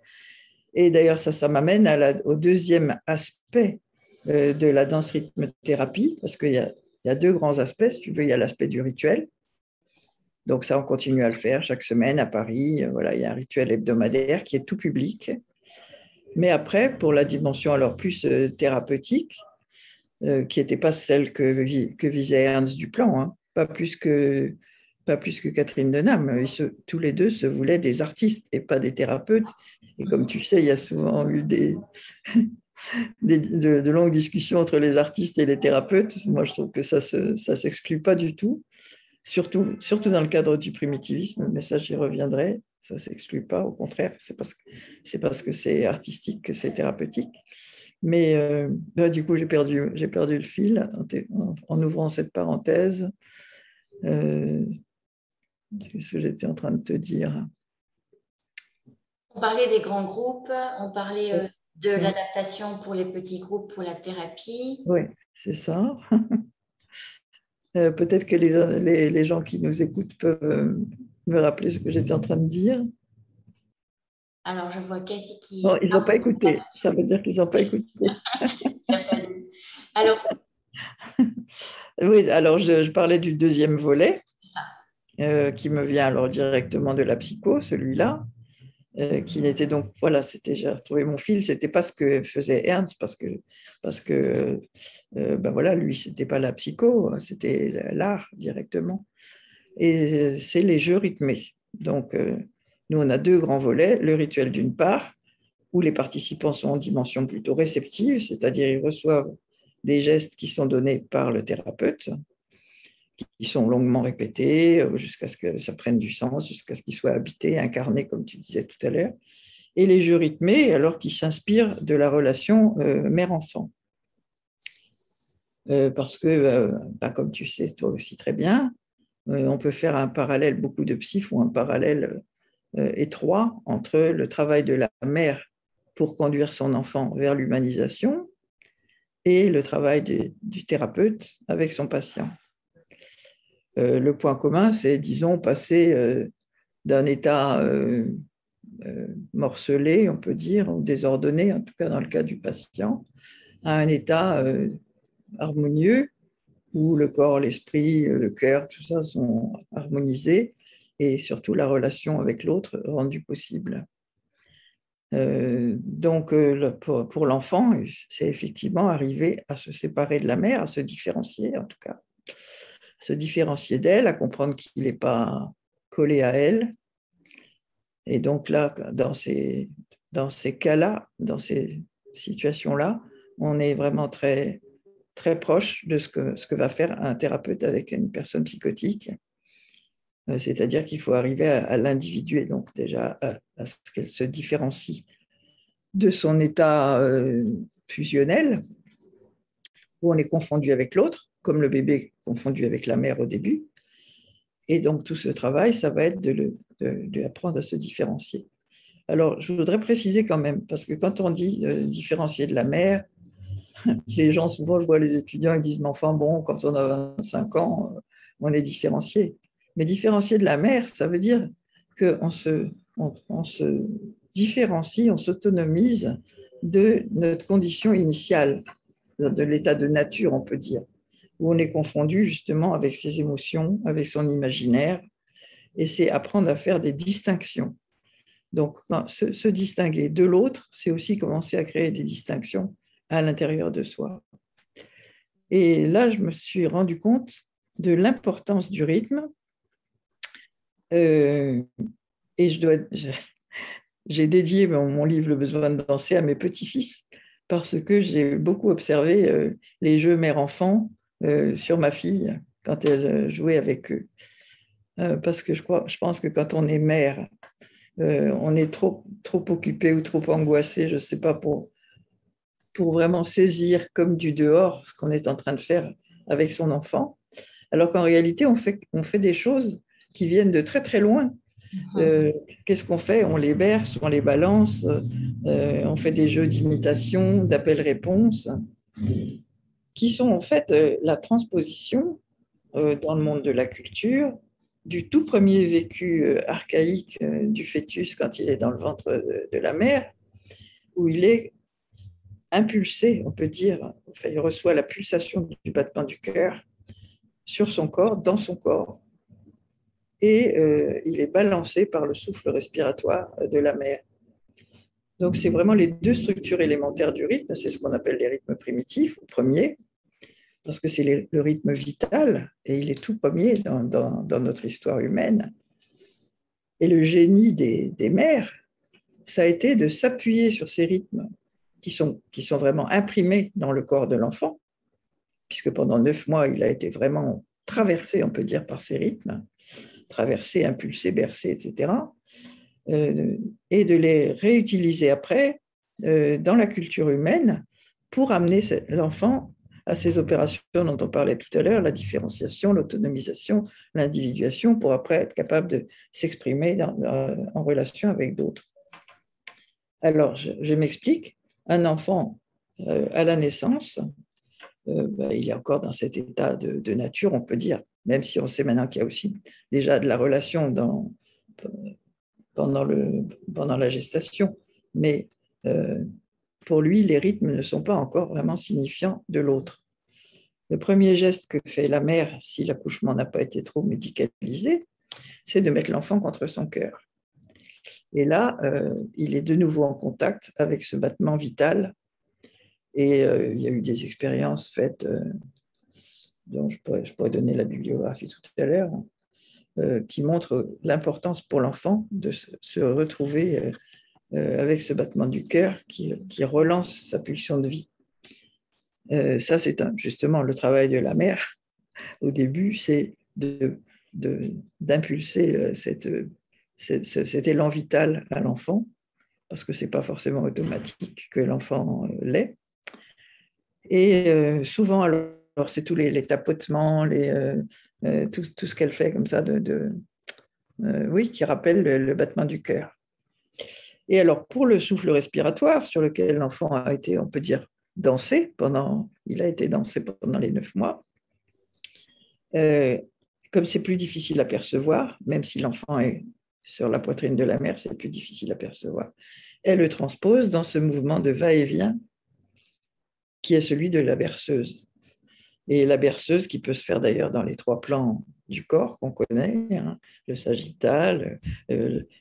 Et d'ailleurs, ça m'amène au deuxième aspect de la danse-rythme-thérapie, parce qu'il y a deux grands aspects, si tu veux. Il y a l'aspect du rituel. Donc ça, on continue à le faire chaque semaine à Paris. Voilà, il y a un rituel hebdomadaire qui est tout public. Mais après, pour la dimension alors plus thérapeutique, qui n'était pas celle que visait Ernst Duplan, hein, pas plus que Catherine Denham. Tous les deux se voulaient des artistes et pas des thérapeutes. Et comme tu sais, il y a souvent eu de longues discussions entre les artistes et les thérapeutes. Moi, je trouve que ça ne s'exclut pas du tout, surtout dans le cadre du primitivisme, mais ça, j'y reviendrai. Ça ne s'exclut pas, au contraire, c'est parce que c'est artistique que c'est thérapeutique. Mais du coup, j'ai perdu le fil en ouvrant cette parenthèse. C'est ce que j'étais en train de te dire. On parlait des grands groupes, on parlait de l'adaptation pour les petits groupes, pour la thérapie. Oui, c'est ça. Peut-être que les gens qui nous écoutent peuvent me rappeler ce que j'étais en train de dire. Alors, je vois Cassie qui… Non, ils n'ont pas écouté. Ça veut dire qu'ils n'ont pas écouté. Alors… Oui, alors je parlais du deuxième volet, qui me vient alors directement de la psycho, celui-là. Qui n'était donc, voilà, j'ai retrouvé mon fil, c'était pas ce que faisait Ernst, parce que voilà, lui, c'était pas la psycho, c'était l'art directement. Et c'est les jeux rythmés. Donc, nous, on a deux grands volets, le rituel d'une part, où les participants sont en dimension plutôt réceptive, c'est-à-dire ils reçoivent des gestes qui sont donnés par le thérapeute, qui sont longuement répétés jusqu'à ce que ça prenne du sens, jusqu'à ce qu'ils soient habités, incarnés, comme tu disais tout à l'heure, et les jeux rythmés, alors qu'ils s'inspirent de la relation mère-enfant. Parce que, comme tu sais toi aussi très bien, on peut faire un parallèle, beaucoup de psy font un parallèle étroit entre le travail de la mère pour conduire son enfant vers l'humanisation et le travail du thérapeute avec son patient. Le point commun, c'est, disons, passer d'un état morcelé, on peut dire, ou désordonné, en tout cas dans le cas du patient, à un état harmonieux où le corps, l'esprit, le cœur, tout ça sont harmonisés et surtout la relation avec l'autre rendue possible. Donc, pour l'enfant, c'est effectivement arriver à se séparer de la mère, à se différencier en tout cas, se différencier d'elle, à comprendre qu'il n'est pas collé à elle. Et donc là, dans ces cas-là, dans ces situations-là, on est vraiment très, très proche de ce que va faire un thérapeute avec une personne psychotique. C'est-à-dire qu'il faut arriver à l'individuer, donc déjà à ce qu'elle se différencie de son état fusionnel, où on est confondu avec l'autre, comme le bébé confondu avec la mère au début. Et donc tout ce travail, ça va être de apprendre à se différencier. Alors, je voudrais préciser quand même, parce que quand on dit différencier de la mère, les gens, souvent, je vois les étudiants, ils disent, mais enfin bon, quand on a 25 ans, on est différencié. Mais différencier de la mère, ça veut dire qu'on on se différencie, on s'autonomise de notre condition initiale, de l'état de nature, on peut dire, où on est confondu justement avec ses émotions, avec son imaginaire, et c'est apprendre à faire des distinctions. Donc, se distinguer de l'autre, c'est aussi commencer à créer des distinctions à l'intérieur de soi. Et là, je me suis rendu compte de l'importance du rythme. Et j'ai dédié mon livre Le besoin de danser à mes petits-fils parce que j'ai beaucoup observé les jeux mère-enfant sur ma fille quand elle jouait avec eux. Parce que je pense que quand on est mère, on est trop occupé ou trop angoissé, je ne sais pas, pour vraiment saisir comme du dehors ce qu'on est en train de faire avec son enfant, alors qu'en réalité, on fait des choses qui viennent de très très loin. Qu'est-ce qu'on fait? On les berce, on les balance, on fait des jeux d'imitation, d'appel-réponse, qui sont en fait la transposition dans le monde de la culture du tout premier vécu archaïque du fœtus quand il est dans le ventre de la mère, où il est impulsé, on peut dire, enfin, il reçoit la pulsation du battement du cœur sur son corps, dans son corps, et il est balancé par le souffle respiratoire de la mère. Donc, c'est vraiment les deux structures élémentaires du rythme, c'est ce qu'on appelle les rythmes primitifs, ou premiers, parce que c'est le rythme vital, et il est tout premier dans notre histoire humaine. Et le génie des mères, ça a été de s'appuyer sur ces rythmes qui sont vraiment imprimés dans le corps de l'enfant, puisque pendant 9 mois, il a été vraiment traversé, on peut dire, par ces rythmes, traversé, impulsé, bercé, etc., et de les réutiliser après dans la culture humaine pour amener l'enfant à ces opérations dont on parlait tout à l'heure, la différenciation, l'autonomisation, l'individuation, pour après être capable de s'exprimer en relation avec d'autres. Alors, je m'explique. Un enfant, à la naissance, il est encore dans cet état de nature, on peut dire, même si on sait maintenant qu'il y a aussi déjà de la relation pendant la gestation. Mais pour lui, les rythmes ne sont pas encore vraiment signifiants de l'autre. Le premier geste que fait la mère, si l'accouchement n'a pas été trop médicalisé, c'est de mettre l'enfant contre son cœur. Et là, il est de nouveau en contact avec ce battement vital. Et il y a eu des expériences faites, dont je pourrais donner la bibliographie tout à l'heure, qui montrent l'importance pour l'enfant de se retrouver avec ce battement du cœur qui relance sa pulsion de vie. Ça, c'est justement le travail de la mère. Au début, c'est d'impulser cet élan vital à l'enfant, parce que ce n'est pas forcément automatique que l'enfant l'ait. Et souvent, alors c'est tous les tapotements, tout ce qu'elle fait comme ça, oui, qui rappelle le battement du cœur. Et alors, pour le souffle respiratoire, sur lequel l'enfant a été, on peut dire, dansé il a été dansé pendant les 9 mois, comme c'est plus difficile à percevoir, même si l'enfant est sur la poitrine de la mère, c'est plus difficile à percevoir, elle le transpose dans ce mouvement de va-et-vient qui est celui de la berceuse. Et la berceuse, qui peut se faire d'ailleurs dans les 3 plans du corps qu'on connaît, hein, le sagittal,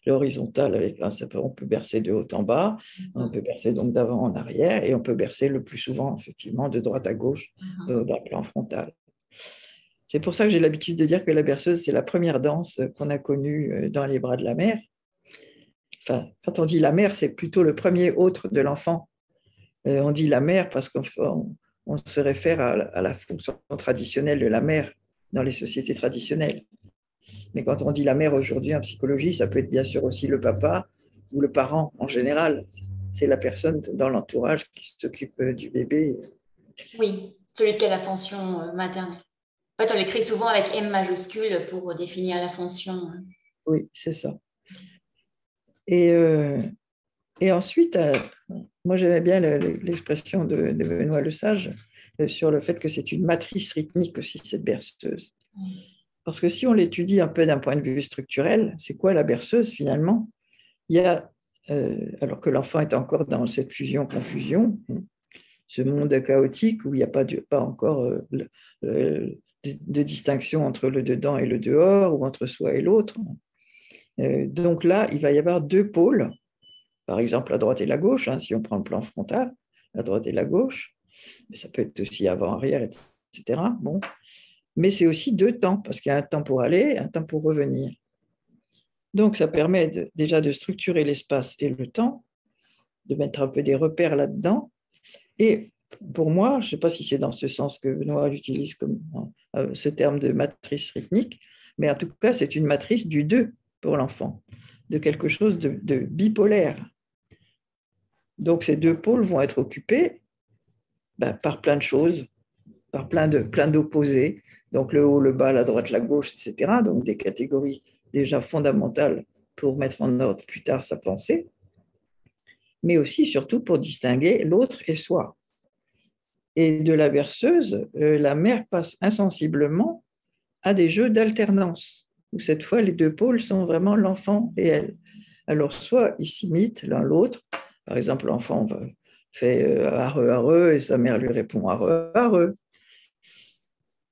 l'horizontal, on peut bercer de haut en bas, on peut bercer donc d'avant en arrière, et on peut bercer le plus souvent, effectivement, de droite à gauche dans le plan frontal. C'est pour ça que j'ai l'habitude de dire que la berceuse, c'est la première danse qu'on a connue dans les bras de la mère. Enfin, quand on dit la mère, c'est plutôt le premier autre de l'enfant. On dit la mère parce qu'on se réfère à la fonction traditionnelle de la mère dans les sociétés traditionnelles. Mais quand on dit la mère aujourd'hui en psychologie, ça peut être bien sûr aussi le papa ou le parent en général. C'est la personne dans l'entourage qui s'occupe du bébé. Oui, celui qui a la fonction maternelle. En fait, on l'écrit souvent avec M majuscule pour définir la fonction. Oui, c'est ça. Et ensuite, moi j'aimais bien l'expression de Benoît Lesage sur le fait que c'est une matrice rythmique aussi, cette berceuse. Parce que si on l'étudie un peu d'un point de vue structurel, c'est quoi la berceuse finalement? Il y a, alors que l'enfant est encore dans cette fusion-confusion, ce monde chaotique où il n'y a pas encore de distinction entre le dedans et le dehors, ou entre soi et l'autre. Donc là, il va y avoir 2 pôles, par exemple la droite et la gauche, hein, si on prend le plan frontal, la droite et la gauche, mais ça peut être aussi avant-arrière, etc. Bon. Mais c'est aussi 2 temps, parce qu'il y a un temps pour aller, un temps pour revenir. Donc ça permet déjà de structurer l'espace et le temps, de mettre un peu des repères là-dedans. Et pour moi, je ne sais pas si c'est dans ce sens que Benoît utilise comme ce terme de matrice rythmique, mais en tout cas, c'est une matrice du 2 pour l'enfant, de quelque chose de bipolaire. Donc ces 2 pôles vont être occupés par plein de choses, par plein d'opposés, donc le haut, le bas, la droite, la gauche, etc. Donc des catégories déjà fondamentales pour mettre en ordre plus tard sa pensée, mais aussi surtout pour distinguer l'autre et soi. Et de la berceuse, la mère passe insensiblement à des jeux d'alternance, où cette fois les 2 pôles sont vraiment l'enfant et elle. Alors soit ils s'imitent l'un l'autre, par exemple l'enfant fait areux, areux, et sa mère lui répond areux, areux.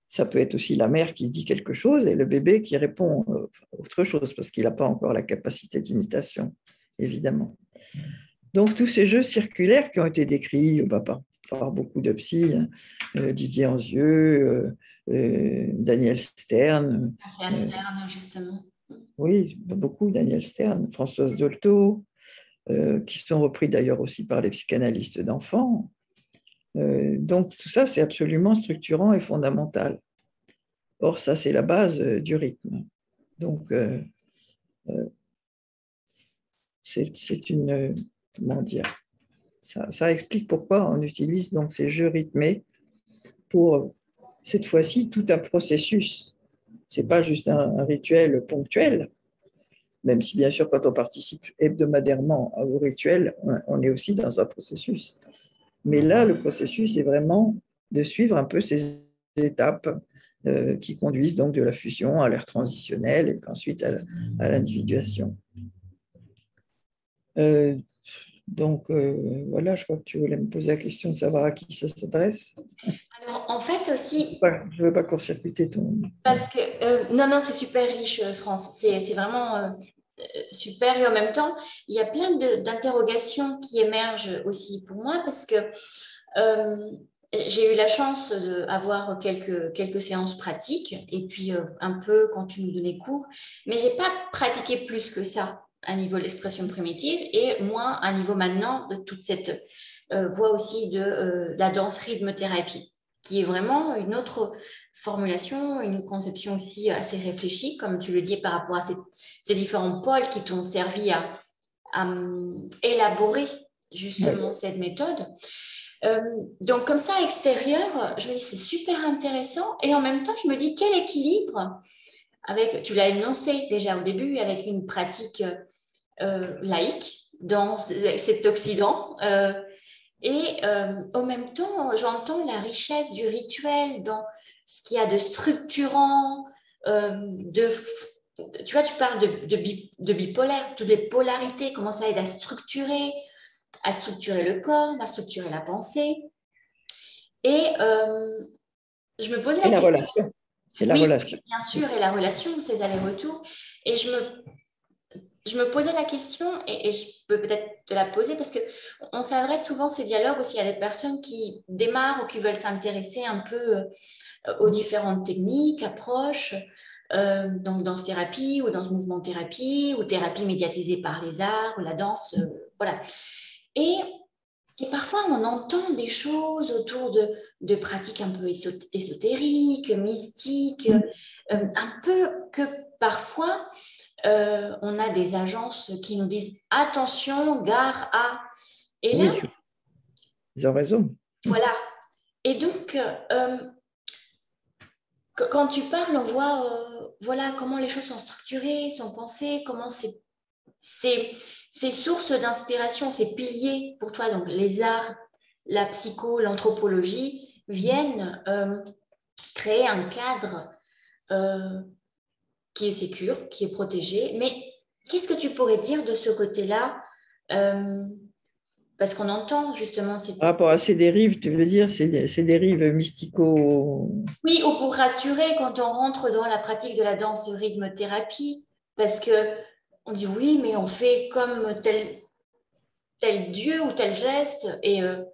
Ça peut être aussi la mère qui dit quelque chose et le bébé qui répond autre chose, parce qu'il n'a pas encore la capacité d'imitation, évidemment. Donc, tous ces jeux circulaires qui ont été décrits par beaucoup de psy, Didier Anzieux, Daniel Stern. C'est à Stern, justement. Oui, beaucoup, Daniel Stern, Françoise Dolto, qui sont repris d'ailleurs aussi par les psychanalystes d'enfants. Donc, tout ça, c'est absolument structurant et fondamental. Or, ça, c'est la base du rythme. Donc, c'est une... comment dire, ça explique pourquoi on utilise donc ces jeux rythmés pour, cette fois-ci, tout un processus. Ce n'est pas juste un rituel ponctuel, même si bien sûr, quand on participe hebdomadairement au rituel, on est aussi dans un processus. Mais là, le processus est vraiment de suivre un peu ces étapes qui conduisent donc de la fusion à l'ère transitionnelle et puis ensuite à l'individuation. Donc voilà, je crois que tu voulais me poser la question de savoir à qui ça s'adresse. Alors, en fait aussi... Je ne veux pas court-circuiter ton... Parce que, non, c'est super riche, France. C'est vraiment super. Et en même temps, il y a plein d'interrogations qui émergent aussi pour moi parce que j'ai eu la chance d'avoir quelques séances pratiques et puis un peu quand tu nous donnais cours, mais je n'ai pas pratiqué plus que ça à niveau de l'expression primitive et moins à niveau maintenant de toute cette voie aussi de la danse rythme-thérapie, qui est vraiment une autre formulation, une conception aussi assez réfléchie, comme tu le dis, par rapport à ces différents pôles qui t'ont servi à élaborer justement cette méthode. Donc comme ça, extérieur, je me dis c'est super intéressant et en même temps, je me dis quel équilibre avec, tu l'as énoncé déjà au début, avec une pratique laïque dans cet Occident. Et en même temps, j'entends la richesse du rituel dans ce qu'il y a de structurant, tu vois, tu parles de bipolaire, toutes les polarités, comment ça aide à structurer le corps, à structurer la pensée. Et je me posais Et la la question. relation. Et la Oui, relation. bien sûr, et la relation, ces allers-retours. Et je me posais la question, et je peux peut-être te la poser, parce qu'on s'adresse souvent ces dialogues aussi à des personnes qui démarrent ou qui veulent s'intéresser un peu aux différentes techniques, approches, donc danse-thérapie ou danse-mouvement-thérapie ou thérapie médiatisée par les arts ou la danse, voilà. Et, et parfois, on entend des choses autour de pratiques un peu ésotériques, mystiques, un peu que parfois, on a des agences qui nous disent attention, gare à. Et là, Oui, ils ont raison. voilà. Et donc, quand tu parles, on voit voilà, comment les choses sont structurées, sont pensées, comment ces sources d'inspiration, ces piliers pour toi, donc les arts, la psycho, l'anthropologie, viennent créer un cadre euh, qui est sécure, qui est protégé. Mais qu'est-ce que tu pourrais dire de ce côté-là parce qu'on entend justement cette... Par rapport à ces dérives, tu veux dire, ces dérives mystico... Oui, ou pour rassurer quand on rentre dans la pratique de la danse rythme-thérapie, parce que on dit oui, mais on fait comme tel dieu ou tel geste, et à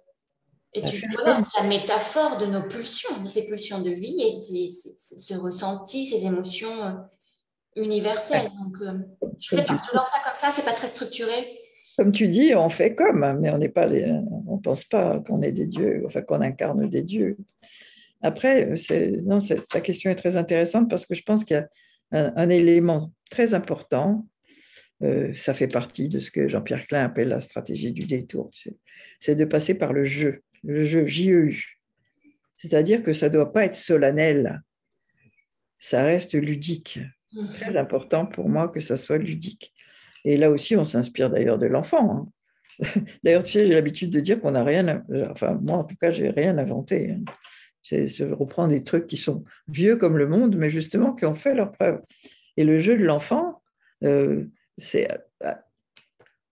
faire voilà, comme. c'est la métaphore de nos pulsions, de ces pulsions de vie et ce ressenti, ces émotions universelles. Ouais, Donc, je sais comme pas, tu, je lance ça comme ça, c'est pas très structuré. comme tu dis, on fait comme, mais on n'est pas on pense pas qu'on est des dieux, enfin qu'on incarne des dieux. Après, non, ta question est très intéressante parce que je pense qu'il y a un élément très important. Ça fait partie de ce que Jean-Pierre Klein appelle la stratégie du détour. C'est de passer par le jeu JEU. C'est-à-dire que ça ne doit pas être solennel, ça reste ludique. Très important pour moi que ça soit ludique. Et là aussi, on s'inspire d'ailleurs de l'enfant. D'ailleurs, tu sais, j'ai l'habitude de dire qu'on n'a rien, enfin moi en tout cas, j'ai rien inventé. Je reprends des trucs qui sont vieux comme le monde, mais justement qui ont fait leur preuve. Et le jeu de l'enfant, c'est,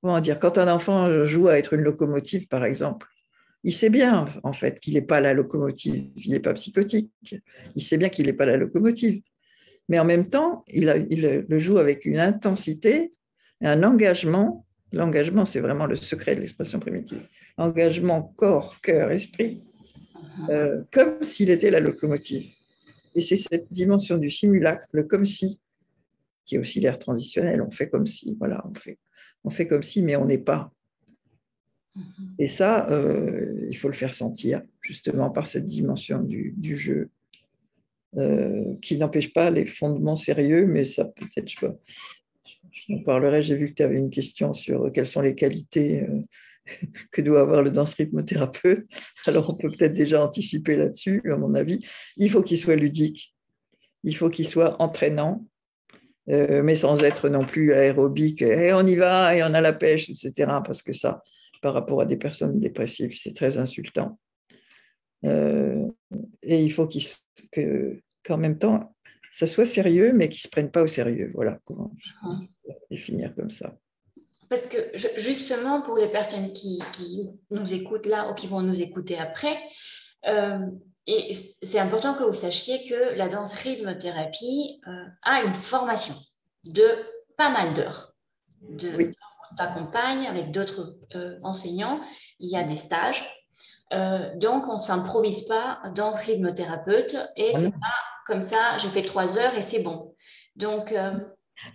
comment dire, quand un enfant joue à être une locomotive, par exemple, il sait bien, en fait, qu'il n'est pas la locomotive, il n'est pas psychotique, il sait bien qu'il n'est pas la locomotive. Mais en même temps, il le joue avec une intensité, un engagement. L'engagement, c'est vraiment le secret de l'expression primitive. Engagement, corps, cœur, esprit, comme s'il était la locomotive. Et c'est cette dimension du simulacre, le comme si, qui est aussi l'air transitionnel. On fait comme si, voilà, on fait comme si, mais on n'est pas. Et ça, il faut le faire sentir, justement, par cette dimension du jeu, qui n'empêche pas les fondements sérieux, mais ça peut-être, je en parlerai. J'ai vu que tu avais une question sur quelles sont les qualités que doit avoir le danse-rythme-thérapeute. Alors, on peut peut-être déjà anticiper là-dessus, à mon avis. Il faut qu'il soit ludique, il faut qu'il soit entraînant, mais sans être non plus aérobique. Et on y va et on a la pêche, etc. Parce que ça, par rapport à des personnes dépressives, c'est très insultant. Euh, et il faut qu'en même temps, ça soit sérieux, mais qu'ils ne se prennent pas au sérieux. Voilà comment je peux définir comme ça. Parce que justement, pour les personnes qui nous écoutent là ou qui vont nous écouter après, euh, et c'est important que vous sachiez que la danse rythme-thérapie a une formation de pas mal d'heures. Oui. On t'accompagne avec d'autres enseignants, il y a des stages. Donc, on ne s'improvise pas danse rythme-thérapeute et c'est Voilà. pas comme ça, j'ai fait 3 heures et c'est bon. Donc,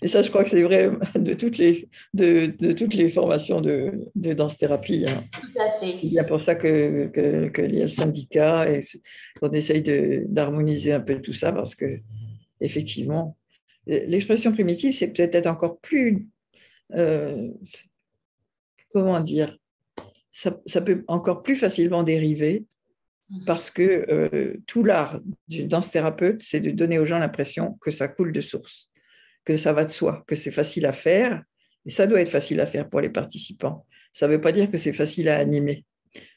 Et ça, je crois que c'est vrai de toutes les formations de danse-thérapie. Hein. tout à fait. C'est bien pour ça qu'il y a le syndicat et qu'on essaye d'harmoniser un peu tout ça parce que, effectivement, l'expression primitive, c'est peut-être encore plus, euh, comment dire, ça peut encore plus facilement dériver parce que tout l'art du danse-thérapeute, c'est de donner aux gens l'impression que ça coule de source, que ça va de soi, que c'est facile à faire. Et ça doit être facile à faire pour les participants. Ça ne veut pas dire que c'est facile à animer.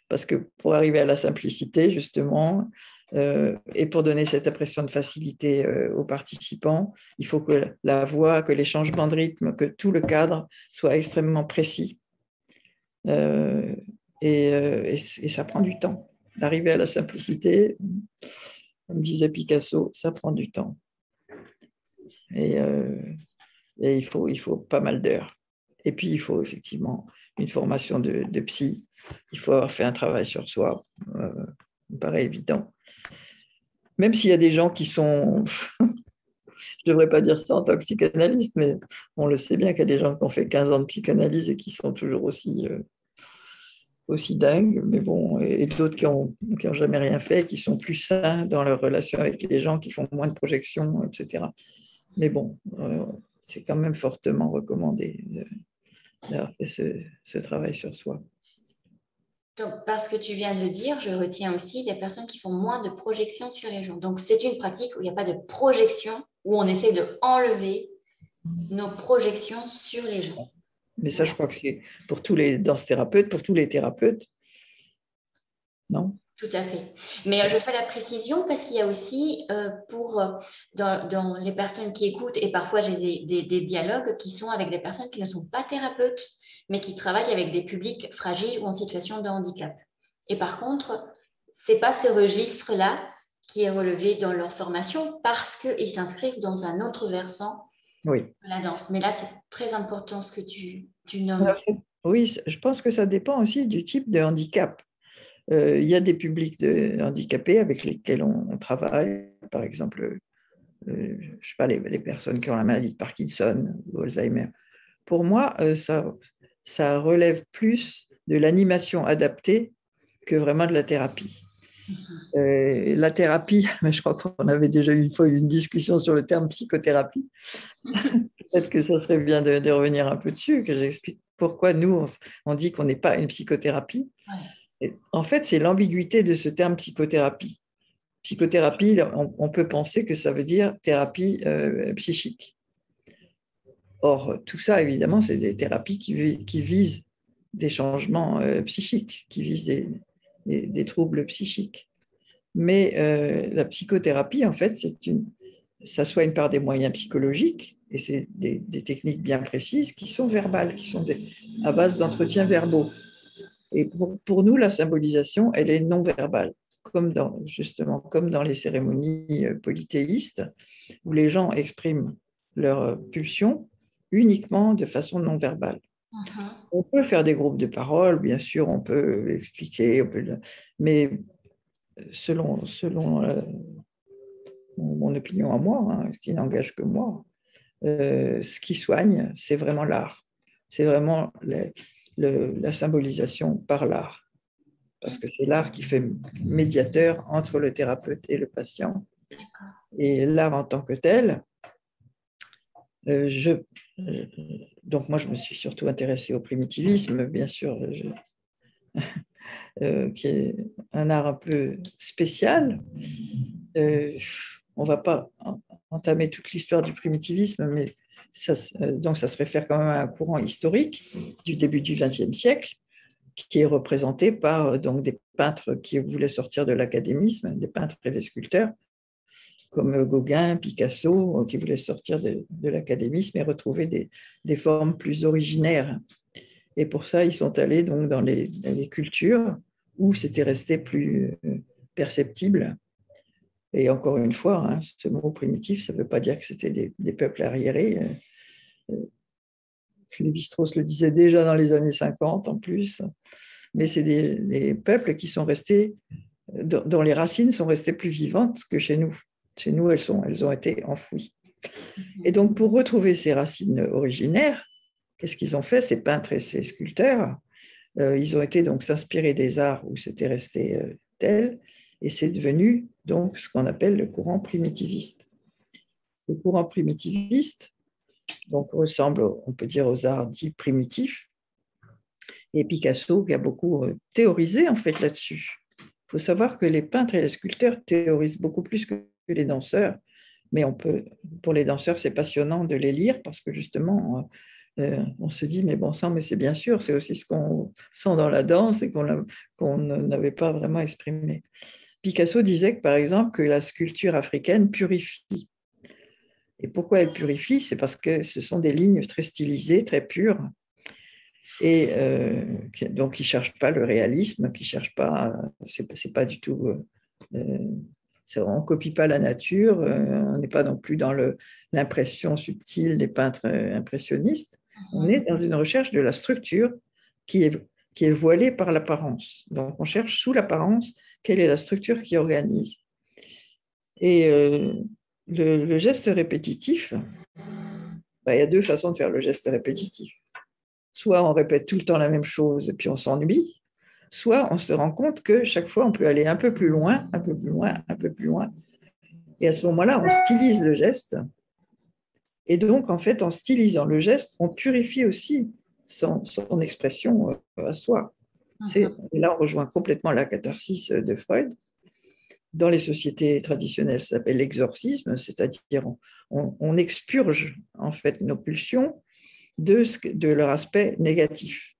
Parce que pour arriver à la simplicité, justement, et pour donner cette impression de facilité aux participants, il faut que la voix, que les changements de rythme, que tout le cadre soit extrêmement précis. Et ça prend du temps d'arriver à la simplicité. Comme disait Picasso, ça prend du temps. Et, il faut pas mal d'heures. Et puis, il faut effectivement une formation de psy. Il faut avoir fait un travail sur soi. Me paraît évident. Même s'il y a des gens qui sont, je ne devrais pas dire ça en tant que psychanalyste, mais on le sait bien qu'il y a des gens qui ont fait 15 ans de psychanalyse et qui sont toujours aussi dingues, mais bon, et d'autres qui ont jamais rien fait, qui sont plus sains dans leur relation avec les gens, qui font moins de projections, etc. Mais bon, c'est quand même fortement recommandé d'avoir fait ce travail sur soi. Donc, parce que tu viens de dire, je retiens aussi des personnes qui font moins de projections sur les gens. Donc, c'est une pratique où il n'y a pas de projection, où on essaie de enlever nos projections sur les gens. Mais ça, je crois que c'est pour tous les danse-thérapeutes, pour tous les thérapeutes, non? Tout à fait. Mais je fais la précision parce qu'il y a aussi dans les personnes qui écoutent, et parfois j'ai des dialogues qui sont avec des personnes qui ne sont pas thérapeutes, mais qui travaillent avec des publics fragiles ou en situation de handicap. Et par contre, ce n'est pas ce registre-là qui est relevé dans leur formation parce qu'ils s'inscrivent dans un autre versant Oui. de la danse. Mais là, c'est très important ce que tu nommes. Oui, je pense que ça dépend aussi du type de handicap. Il y a des publics handicapés avec lesquels on travaille, par exemple, je sais pas, les personnes qui ont la maladie de Parkinson ou Alzheimer. Pour moi, ça relève plus de l'animation adaptée que vraiment de la thérapie. La thérapie, mais je crois qu'on avait déjà eu une fois une discussion sur le terme psychothérapie. Peut-être que ça serait bien de revenir un peu dessus, que j'explique pourquoi nous, on dit qu'on n'est pas une psychothérapie. Ouais. En fait, c'est l'ambiguïté de ce terme psychothérapie. Psychothérapie, on peut penser que ça veut dire thérapie psychique. Or, tout ça, évidemment, c'est des thérapies qui visent des changements psychiques, qui visent des troubles psychiques. Mais la psychothérapie, en fait, ça soigne par des moyens psychologiques, et c'est des techniques bien précises qui sont verbales, qui sont à base d'entretiens verbaux. Et pour nous, la symbolisation, elle est non verbale, justement comme dans les cérémonies polythéistes, où les gens expriment leurs pulsions uniquement de façon non verbale. On peut faire des groupes de parole, bien sûr, on peut expliquer, mais selon mon opinion à moi, hein, qui n'engage que moi, ce qui soigne, c'est vraiment l'art. C'est vraiment la symbolisation par l'art. Parce que c'est l'art qui fait médiateur entre le thérapeute et le patient. Et l'art en tant que tel, donc moi je me suis surtout intéressée au primitivisme, bien sûr, qui est un art un peu spécial. On ne va pas entamer toute l'histoire du primitivisme, mais donc ça se réfère quand même à un courant historique du début du XXe siècle, qui est représenté par donc, des peintres qui voulaient sortir de l'académisme, des peintres et des sculpteurs, comme Gauguin, Picasso, qui voulaient sortir de l'académisme et retrouver des formes plus originaires. Et pour ça, ils sont allés donc dans les cultures où c'était resté plus perceptible. Et encore une fois, hein, ce mot primitif, ça ne veut pas dire que c'était des peuples arriérés. Lévi-Strauss le disait déjà dans les années 50 en plus. Mais c'est des peuples qui sont restés, dont les racines sont restées plus vivantes que chez nous. Chez nous, elles ont été enfouies. Et donc, pour retrouver ces racines originaires, qu'est-ce qu'ils ont fait, ces peintres et ces sculpteurs? Ils ont été donc s'inspirer des arts où c'était resté tel, et c'est devenu donc ce qu'on appelle le courant primitiviste. Le courant primitiviste donc, ressemble, on peut dire, aux arts dits primitifs, et Picasso qui a beaucoup théorisé en fait là-dessus. Il faut savoir que les peintres et les sculpteurs théorisent beaucoup plus que les danseurs, mais pour les danseurs, c'est passionnant de les lire parce que justement, on se dit, mais bon sang, mais c'est bien sûr, c'est aussi ce qu'on sent dans la danse et qu'on n'avait pas vraiment exprimé. Picasso disait que, par exemple, que la sculpture africaine purifie. Et pourquoi elle purifie? C'est parce que ce sont des lignes très stylisées, très pures, et donc qui ne cherchent pas le réalisme, qui cherchent pas, c'est pas du tout On ne copie pas la nature, on n'est pas non plus dans l'impression subtile des peintres impressionnistes. On est dans une recherche de la structure qui est voilée par l'apparence. Donc, on cherche sous l'apparence quelle est la structure qui organise. Et le geste répétitif, il y a deux façons de faire le geste répétitif. Soit on répète tout le temps la même chose et puis on s'ennuie, soit on se rend compte que chaque fois on peut aller un peu plus loin, un peu plus loin, un peu plus loin. Et à ce moment-là, on stylise le geste. Et donc, en fait, en stylisant le geste, on purifie aussi son expression à soi. Et là, on rejoint complètement la catharsis de Freud. Dans les sociétés traditionnelles, ça s'appelle l'exorcisme, c'est-à-dire on expurge en fait nos pulsions de leur aspect négatif,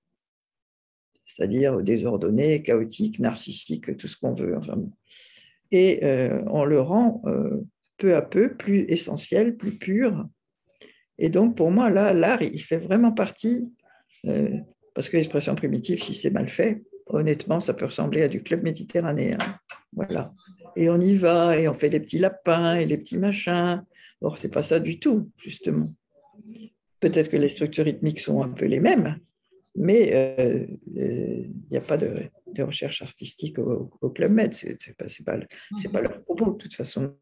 c'est-à-dire désordonné, chaotique, narcissique, tout ce qu'on veut. Enfin, et on le rend peu à peu plus essentiel, plus pur. Et donc, pour moi, là, l'art, il fait vraiment partie, parce que l'expression primitive, si c'est mal fait, honnêtement, ça peut ressembler à du club méditerranéen. Voilà. Et on y va, et on fait des petits lapins et des petits machins. Or, c'est pas ça du tout, justement. Peut-être que les structures rythmiques sont un peu les mêmes, mais il n'y a pas de recherche artistique au Club Med. C'est pas leur propos. De toute façon,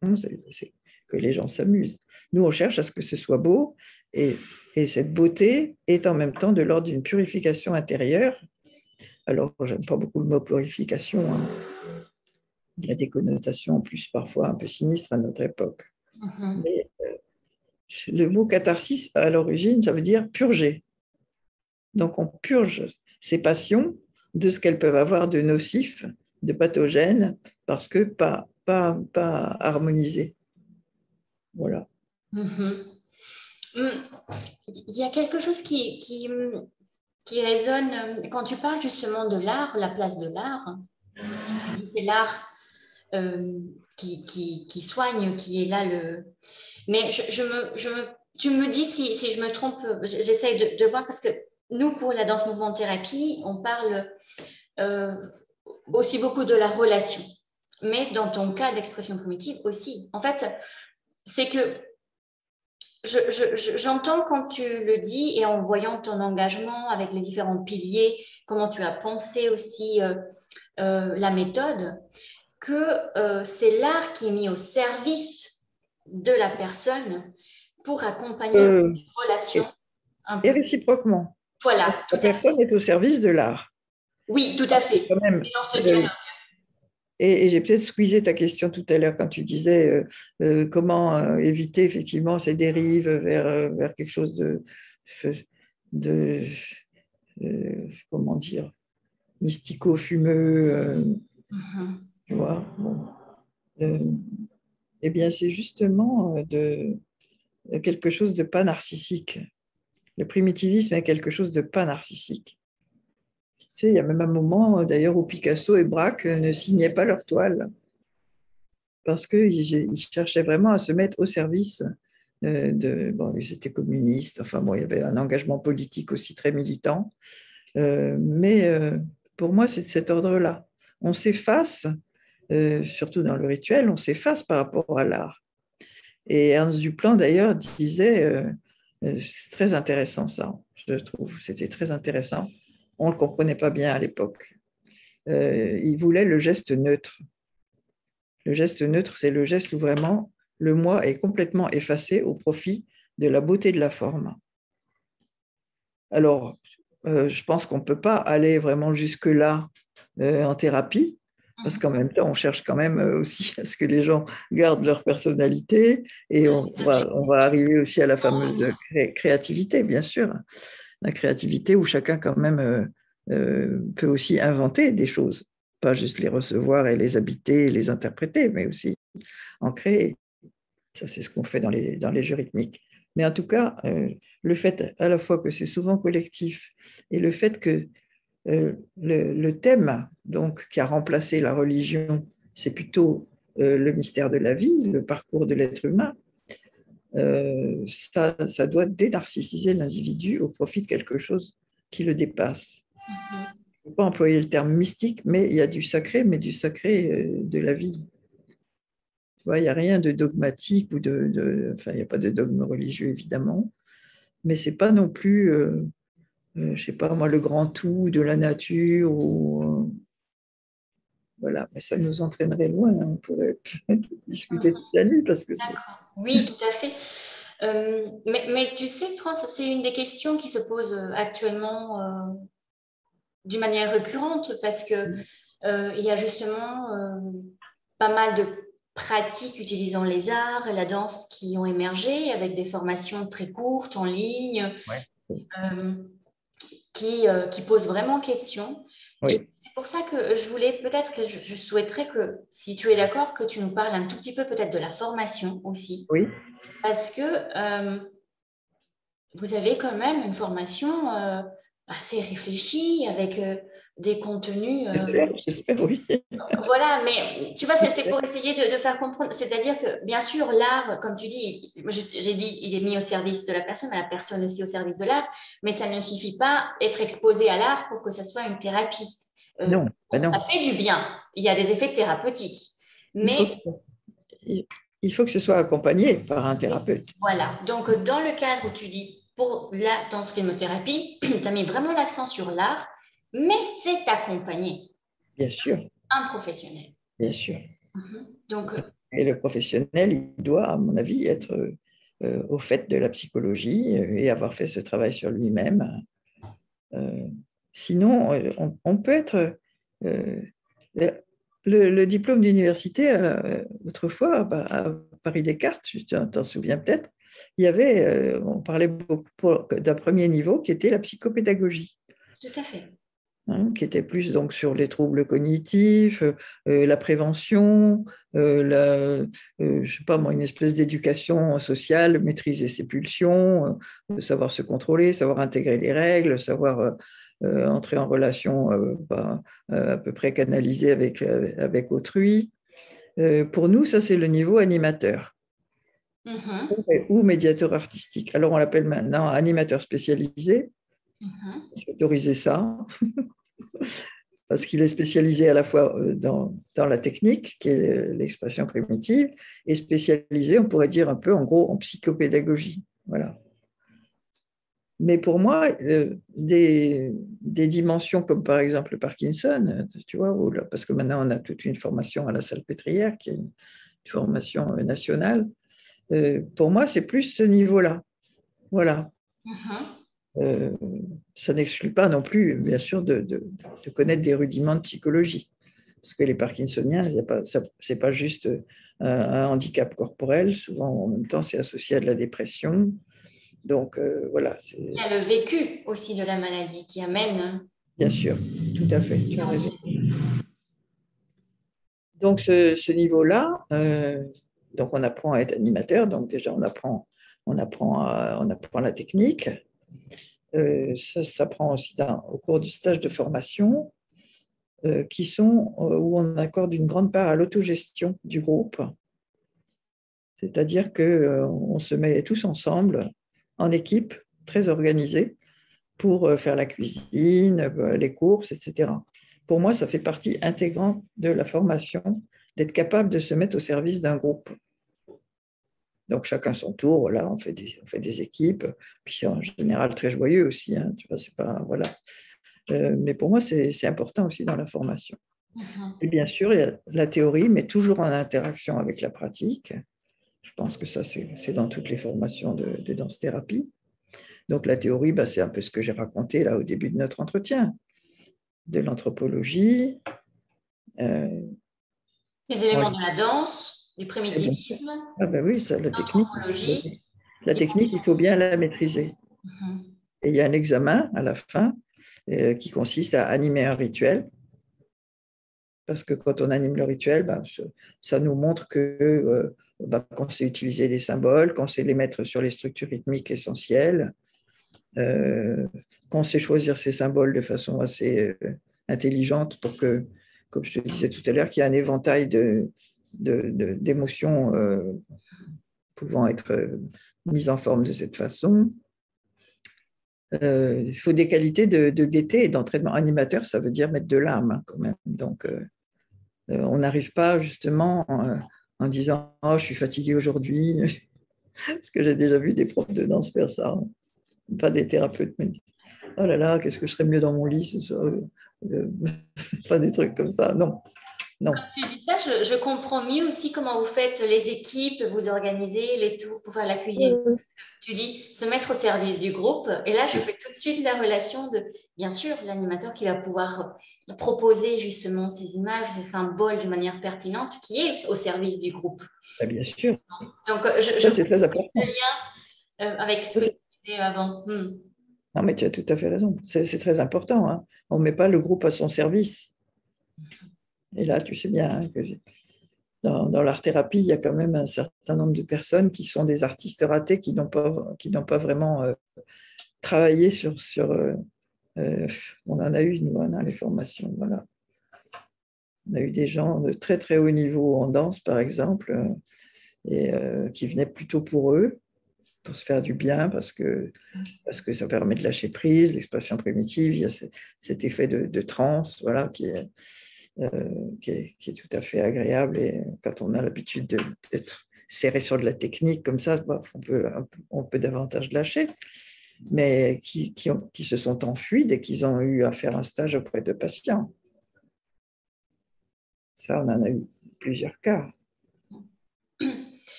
c'est que les gens s'amusent. Nous, on cherche à ce que ce soit beau, et cette beauté est en même temps de l'ordre d'une purification intérieure. Alors, j'aime pas beaucoup le mot purification, hein. Il y a des connotations en plus parfois un peu sinistres à notre époque. Mais le mot catharsis, à l'origine, ça veut dire purger. Donc, on purge ces passions de ce qu'elles peuvent avoir de nocif, de pathogène, parce que pas harmonisé. Voilà. Il y a quelque chose qui résonne quand tu parles justement de l'art, la place de l'art. C'est l'art qui soigne, qui est là. Mais tu me dis si je me trompe, j'essaye de voir parce que nous, pour la danse mouvement thérapie, on parle aussi beaucoup de la relation. Mais dans ton cas d'expression primitive aussi. En fait, c'est que j'entends quand tu le dis et en voyant ton engagement avec les différents piliers, comment tu as pensé aussi la méthode, que c'est l'art qui est mis au service de la personne pour accompagner une relation. Et réciproquement. Voilà, la personne est au service de l'art. Oui, tout à fait. Quand même, et dans ce dialogue. Et j'ai peut-être squeezé ta question tout à l'heure quand tu disais comment éviter effectivement ces dérives vers quelque chose de comment dire, mystico-fumeux, tu vois. Bon. Eh bien, c'est justement quelque chose de pas narcissique. Le primitivisme est quelque chose de pas narcissique. Tu sais, il y a même un moment, d'ailleurs, où Picasso et Braque ne signaient pas leurs toiles parce qu'ils cherchaient vraiment à se mettre au service bon, ils étaient communistes, enfin bon, il y avait un engagement politique aussi très militant, mais pour moi, c'est de cet ordre-là. On s'efface, surtout dans le rituel, on s'efface par rapport à l'art. Et Ernst Duplan, d'ailleurs, disait, c'est très intéressant ça, je trouve, c'était très intéressant. On ne le comprenait pas bien à l'époque. Il voulait le geste neutre. Le geste neutre, c'est le geste où vraiment le moi est complètement effacé au profit de la beauté de la forme. Alors, je pense qu'on ne peut pas aller vraiment jusque-là en thérapie, parce qu'en même temps, on cherche quand même aussi à ce que les gens gardent leur personnalité, et on va arriver aussi à la fameuse créativité, bien sûr. La créativité où chacun quand même peut aussi inventer des choses, pas juste les recevoir et les habiter, les interpréter, mais aussi en créer. Ça, c'est ce qu'on fait dans les jeux rythmiques. Mais en tout cas, le fait à la fois que c'est souvent collectif et le fait que le thème donc, qui a remplacé la religion, c'est plutôt le mystère de la vie, le parcours de l'être humain, ça doit dénarcissiser l'individu au profit de quelque chose qui le dépasse. Je ne peux pas employer le terme mystique, mais il y a du sacré, mais du sacré de la vie. Tu vois, il n'y a rien de dogmatique enfin, il n'y a pas de dogme religieux, évidemment, mais c'est pas non plus, je sais pas moi, le grand tout de la nature voilà, mais ça nous entraînerait loin. On pourrait discuter toute la nuit parce que c'est. D'accord. Oui, tout à fait. Mais tu sais, France, c'est une des questions qui se posent actuellement d'une manière récurrente parce que il y a justement pas mal de pratiques utilisant les arts et la danse qui ont émergé avec des formations très courtes en ligne Ouais. euh, qui posent vraiment question. Et Oui, c'est pour ça que je voulais peut-être que je souhaiterais que, si tu es d'accord, que tu nous parles un tout petit peu peut-être de la formation aussi. oui. Parce que vous avez quand même une formation assez réfléchie avec des contenus. J'espère, oui. Voilà, mais tu vois, c'est pour essayer de faire comprendre. C'est-à-dire que, bien sûr, l'art, comme tu dis, j'ai dit, il est mis au service de la personne, la personne aussi au service de l'art, mais ça ne suffit pas être exposé à l'art pour que ça soit une thérapie. Non, ben Bon, non. ça fait du bien, il y a des effets thérapeutiques, Il faut, mais il il faut que ce soit accompagné par un thérapeute. voilà. Donc, dans le cadre où tu dis pour la danse-filmothérapie, tu as mis vraiment l'accent sur l'art, mais c'est accompagné, Bien sûr, un professionnel. bien sûr. Donc, Et le professionnel, il doit, à mon avis, être au fait de la psychologie et avoir fait ce travail sur lui-même. Euh, Sinon, on peut être. euh, le diplôme d'université, autrefois, à Paris-Descartes, tu t'en souviens peut-être, il y avait, on parlait beaucoup d'un premier niveau qui était la psychopédagogie. tout à fait. Hein, qui était plus donc sur les troubles cognitifs, la prévention, je sais pas moi, une espèce d'éducation sociale, maîtriser ses pulsions, savoir se contrôler, savoir intégrer les règles, savoir entrer en relation à peu près canalisée avec autrui. Pour nous, ça c'est le niveau animateur Mhm, ou médiateur artistique. Alors on l'appelle maintenant animateur spécialisé. mhm. J'ai autorisé ça. Parce qu'il est spécialisé à la fois dans la technique, qui est l'expression primitive, et spécialisé, on pourrait dire un peu en gros, en psychopédagogie. Voilà. Mais pour moi, des dimensions comme par exemple le Parkinson, tu vois, parce que maintenant on a toute une formation à la Salpêtrière, qui est une formation nationale, pour moi c'est plus ce niveau-là. Voilà. Mhm. Euh, Ça n'exclut pas non plus, bien sûr, de connaître des rudiments de psychologie. Parce que les Parkinsoniens, ce n'est pas juste un handicap corporel, souvent en même temps c'est associé à de la dépression. Donc voilà, Il y a le vécu aussi de la maladie qui amène. bien sûr, tout à fait, tu as raison. Donc ce niveau-là, donc on apprend à être animateur, donc déjà on apprend la technique. Ça s'apprend aussi au cours du stage de formation, qui sont où on accorde une grande part à l'autogestion du groupe. C'est-à-dire qu'on se met tous ensemble, en équipe, très organisée, pour faire la cuisine, les courses, etc. Pour moi, ça fait partie intégrante de la formation, d'être capable de se mettre au service d'un groupe. Donc, chacun son tour, voilà, on fait des équipes. Puis c'est en général très joyeux aussi, hein, tu vois, c'est pas, voilà. Mais pour moi, c'est important aussi dans la formation. Mhm. Et bien sûr, il y a la théorie, mais toujours en interaction avec la pratique. Je pense que ça, c'est dans toutes les formations de danse-thérapie. Donc la théorie, bah, c'est un peu ce que j'ai raconté là au début de notre entretien, de l'anthropologie. Euh, Les bon, éléments de la danse, du et bien sûr. primitivisme, Ah ben oui, l'anthropologie, la les technique, il faut consciences. bien la maîtriser. Mhm. Et il y a un examen à la fin qui consiste à animer un rituel, parce que quand on anime le rituel, bah, ça nous montre qu'on sait utiliser des symboles, qu'on sait les mettre sur les structures rythmiques essentielles, qu'on sait choisir ces symboles de façon assez intelligente pour que, comme je te disais tout à l'heure, qu'il y ait un éventail d'émotions pouvant être mises en forme de cette façon. Il faut des qualités de gaieté et d'entraînement animateur, ça veut dire mettre de l'âme quand même. Donc, on n'arrive pas justement en disant « Oh, je suis fatiguée aujourd'hui », parce que j'ai déjà vu des profs de danse faire ça, hein. Pas des thérapeutes, mais oh là là, qu'est-ce que je serais mieux dans mon lit ce soir, pas des trucs comme ça, non, non. Quand tu dis ça, je comprends mieux aussi comment vous faites les équipes, vous organisez les tours pour faire la cuisine. Tu dis se mettre au service du groupe. Et là, je fais tout de suite la relation de, bien sûr, l'animateur qui va pouvoir proposer justement ces images, ces symboles d'une manière pertinente, qui est au service du groupe. Bien sûr. Donc, Ça, c'est très important. le lien avec ce que tu disais avant. Non, mais tu as tout à fait raison. C'est très important, hein. On ne met pas le groupe à son service. Et là, tu sais bien, hein, que dans l'art-thérapie, il y a quand même un certain nombre de personnes qui sont des artistes ratés, qui n'ont pas vraiment travaillé on en a eu, nous, dans les formations. Voilà. On a eu des gens de très, très haut niveau en danse, par exemple, et qui venaient plutôt pour eux, pour se faire du bien, parce que ça permet de lâcher prise, l'expression primitive, il y a cet effet de transe, voilà, qui est tout à fait agréable. Et quand on a l'habitude d'être serré sur de la technique comme ça, on peut davantage lâcher. Mais qui se sont enfuis dès qu'ils ont eu à faire un stage auprès de patients. Ça, on en a eu plusieurs cas.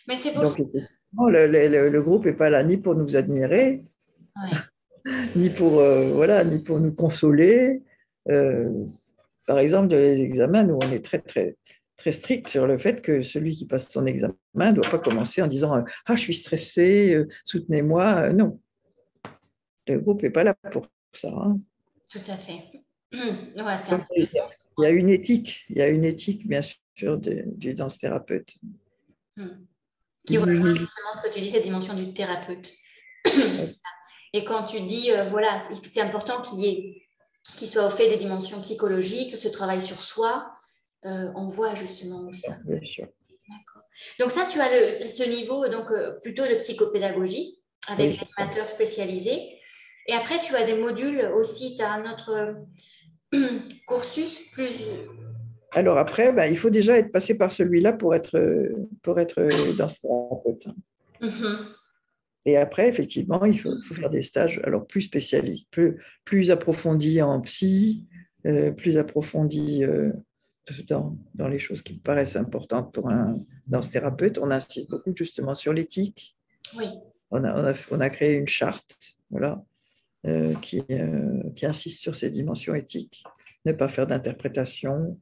Mais c'est pour Donc, le groupe n'est pas là ni pour nous admirer, ni pour nous consoler. Par exemple, dans les examens, nous, on est très, très, très strict sur le fait que celui qui passe son examen ne doit pas commencer en disant « Ah, je suis stressé, soutenez-moi ». Non, le groupe n'est pas là pour ça, hein. Tout à fait. Ouais, c'est Donc, il y a une éthique, bien sûr, du danse thérapeute. Qui rejoint justement ce que tu dis, cette dimension du thérapeute. Et quand tu dis, voilà, c'est important qu'il soit au fait des dimensions psychologiques, ce travail sur soi, on voit justement ça. Bien sûr. D'accord. Donc ça, tu as ce niveau donc, plutôt de psychopédagogie avec l'animateur spécialisé. Et après, tu as des modules aussi, tu as un autre cursus plus... Alors après, il faut déjà être passé par celui-là pour être danse thérapeute. Et après, effectivement, il faut faire des stages alors plus spécialisés, plus approfondis en psy, plus approfondis dans les choses qui me paraissent importantes pour un danse thérapeute. On insiste beaucoup justement sur l'éthique. Oui. On a créé une charte, voilà, qui insiste sur ces dimensions éthiques. Ne pas faire d'interprétation,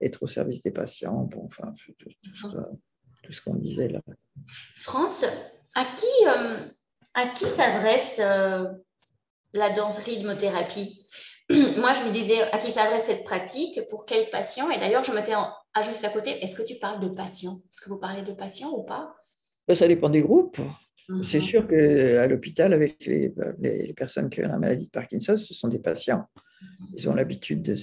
être au service des patients, bon, enfin, tout ce qu'on disait là. France, à qui s'adresse la danse rythmothérapie? Moi, je me disais à qui s'adresse cette pratique, pour quels patients? Et d'ailleurs, je mettais juste à côté, est-ce que tu parles de patients? Est-ce que vous parlez de patients ou pas? Ça dépend des groupes. C'est sûr qu'à l'hôpital, avec les personnes qui ont la maladie de Parkinson, ce sont des patients. Ils ont l'habitude de...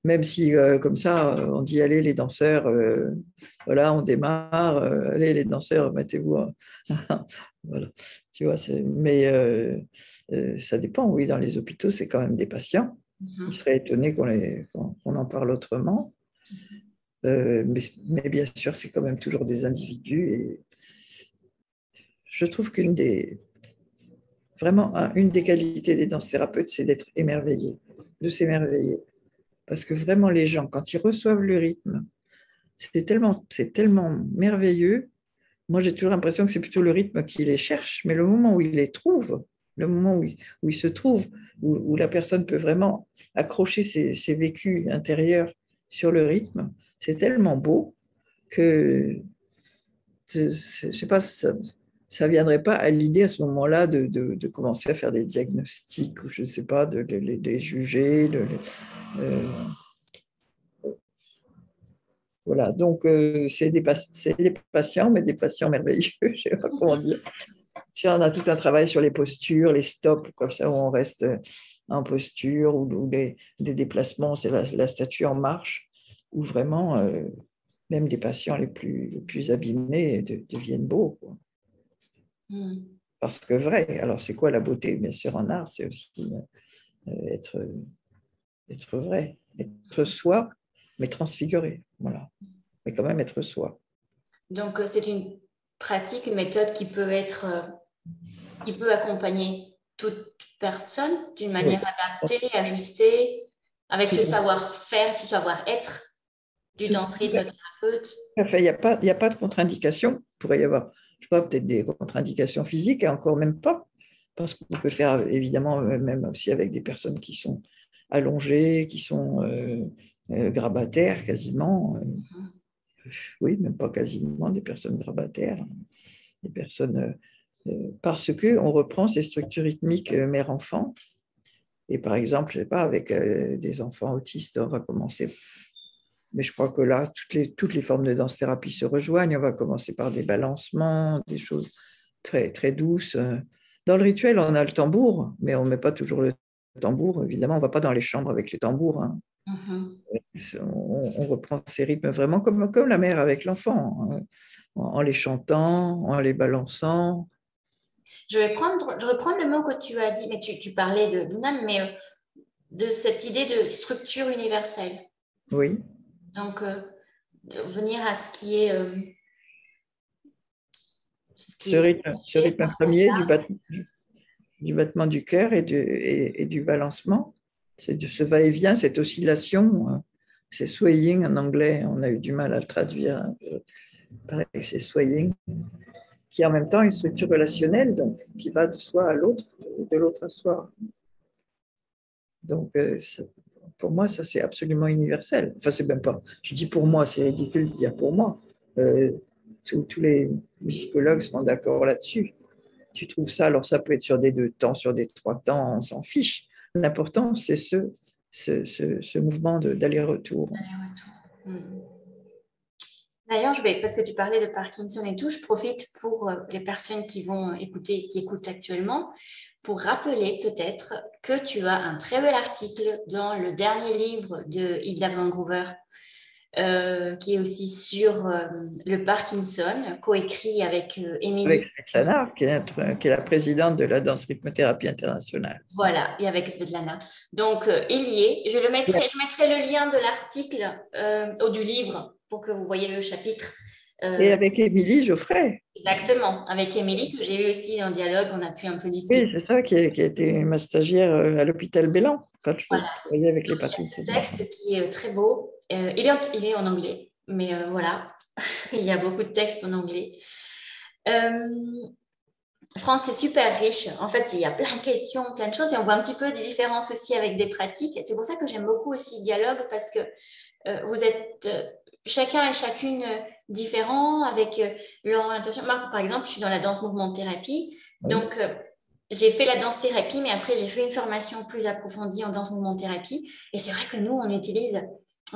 Même si, comme ça, on dit, allez, les danseurs, voilà, on démarre, allez, les danseurs, mettez-vous... voilà, tu vois, mais ça dépend, oui, dans les hôpitaux, c'est quand même des patients. Ils seraient étonnés qu'on en parle autrement. Mais bien sûr, c'est quand même toujours des individus. Et je trouve vraiment, une des qualités des danses thérapeutes, c'est d'être émerveillé, de s'émerveiller. Parce que vraiment, les gens, quand ils reçoivent le rythme, c'est tellement merveilleux. Moi, j'ai toujours l'impression que c'est plutôt le rythme qui les cherche, mais le moment où ils les trouvent, le moment où ils se trouvent, où la personne peut vraiment accrocher ses vécus intérieurs sur le rythme, c'est tellement beau que, je ne sais pas, ça ne viendrait pas à l'idée à ce moment-là de commencer à faire des diagnostics, ou je ne sais pas, de les juger, voilà, donc c'est des patients, mais des patients merveilleux, je ne sais pas comment dire. On a tout un travail sur les postures, les stops, comme ça, où on reste en posture, ou des déplacements, c'est la statue en marche, où vraiment, même les patients les plus abîmés deviennent beaux, quoi. Parce que vrai, alors c'est quoi la beauté? Bien sûr, en art, c'est aussi être vrai, être soi, mais transfiguré, voilà. mais quand même être soi. Donc, c'est une pratique, une méthode qui peut accompagner toute personne d'une Oui, manière adaptée, ajustée, avec tout ce à savoir-faire, ce savoir-être du tout danse-rythme thérapeute. à fait. Il y a pas de contre-indication. Il pourrait y avoir, je sais pas, peut-être des contre-indications physiques, et encore même pas, parce qu'on peut faire évidemment, même aussi avec des personnes qui sont allongées, qui sont grabataires quasiment. Oui, même pas quasiment, des personnes grabataires, des personnes, parce que on reprend ces structures rythmiques mère-enfant. Et par exemple, je sais pas, avec des enfants autistes, on va commencer. Mais je crois que là, toutes les formes de danse-thérapie se rejoignent. On va commencer par des balancements, des choses très, très douces. Dans le rituel, on a le tambour, mais on ne met pas toujours le tambour. Évidemment, on ne va pas dans les chambres avec les tambours, hein. Mhm. On reprend ces rythmes vraiment comme la mère avec l'enfant, hein, en les chantant, en les balançant. Je vais reprendre le mot que tu as dit, mais tu parlais de l'UNAM, mais de cette idée de structure universelle. Oui, Donc, de revenir à ce qui est ce partagé, rythme premier du battement du cœur et du balancement, c'est de ce va-et-vient, cette oscillation, c'est swaying en anglais, on a eu du mal à le traduire, hein. Pareil, c'est swaying, qui est en même temps une structure relationnelle, donc qui va de soi à l'autre, de l'autre à soi. Donc, pour moi, ça c'est absolument universel. Enfin, c'est même pas, je dis pour moi, c'est ridicule de dire pour moi. Euh, tous les psychologues seront d'accord là-dessus. Tu trouves ça, alors ça peut être sur des 2 temps, sur des 3 temps, on s'en fiche. L'important, c'est ce mouvement d'aller-retour. d'aller-retour. Mhm. D'ailleurs, parce que tu parlais de Parkinson et tout, je profite pour les personnes qui vont écouter, qui écoutent actuellement, pour rappeler peut-être que tu as un très bel article dans le dernier livre de Hilda Van Groover, qui est aussi sur le Parkinson, coécrit avec Avec Émilie. Svetlana, qui est la présidente de la danse rythmothérapie internationale. Voilà, et avec Svetlana. Donc, il y est. Je mettrai le lien de l'article ou du livre pour que vous voyez le chapitre. Et Euh, avec Émilie Geoffrey. Exactement, avec Émilie, que j'ai eu aussi en dialogue, on a pu un peu Oui, discuter. c'est ça, qui a été ma stagiaire à l'hôpital Bélan, quand je Voilà, travaillais avec les donc il y a ce Parkinsoniens. texte qui est très beau. Il est en anglais, mais voilà, il y a beaucoup de textes en anglais. Euh, France, c'est super riche. En fait, il y a plein de questions, plein de choses, et on voit un petit peu des différences aussi avec des pratiques. Et c'est pour ça que j'aime beaucoup aussi le dialogue, parce que vous êtes chacun et chacune différents avec leur orientation. Moi, par exemple, je suis dans la danse mouvement thérapie, Oui. donc j'ai fait la danse thérapie, mais après j'ai fait une formation plus approfondie en danse mouvement thérapie. Et c'est vrai que nous, on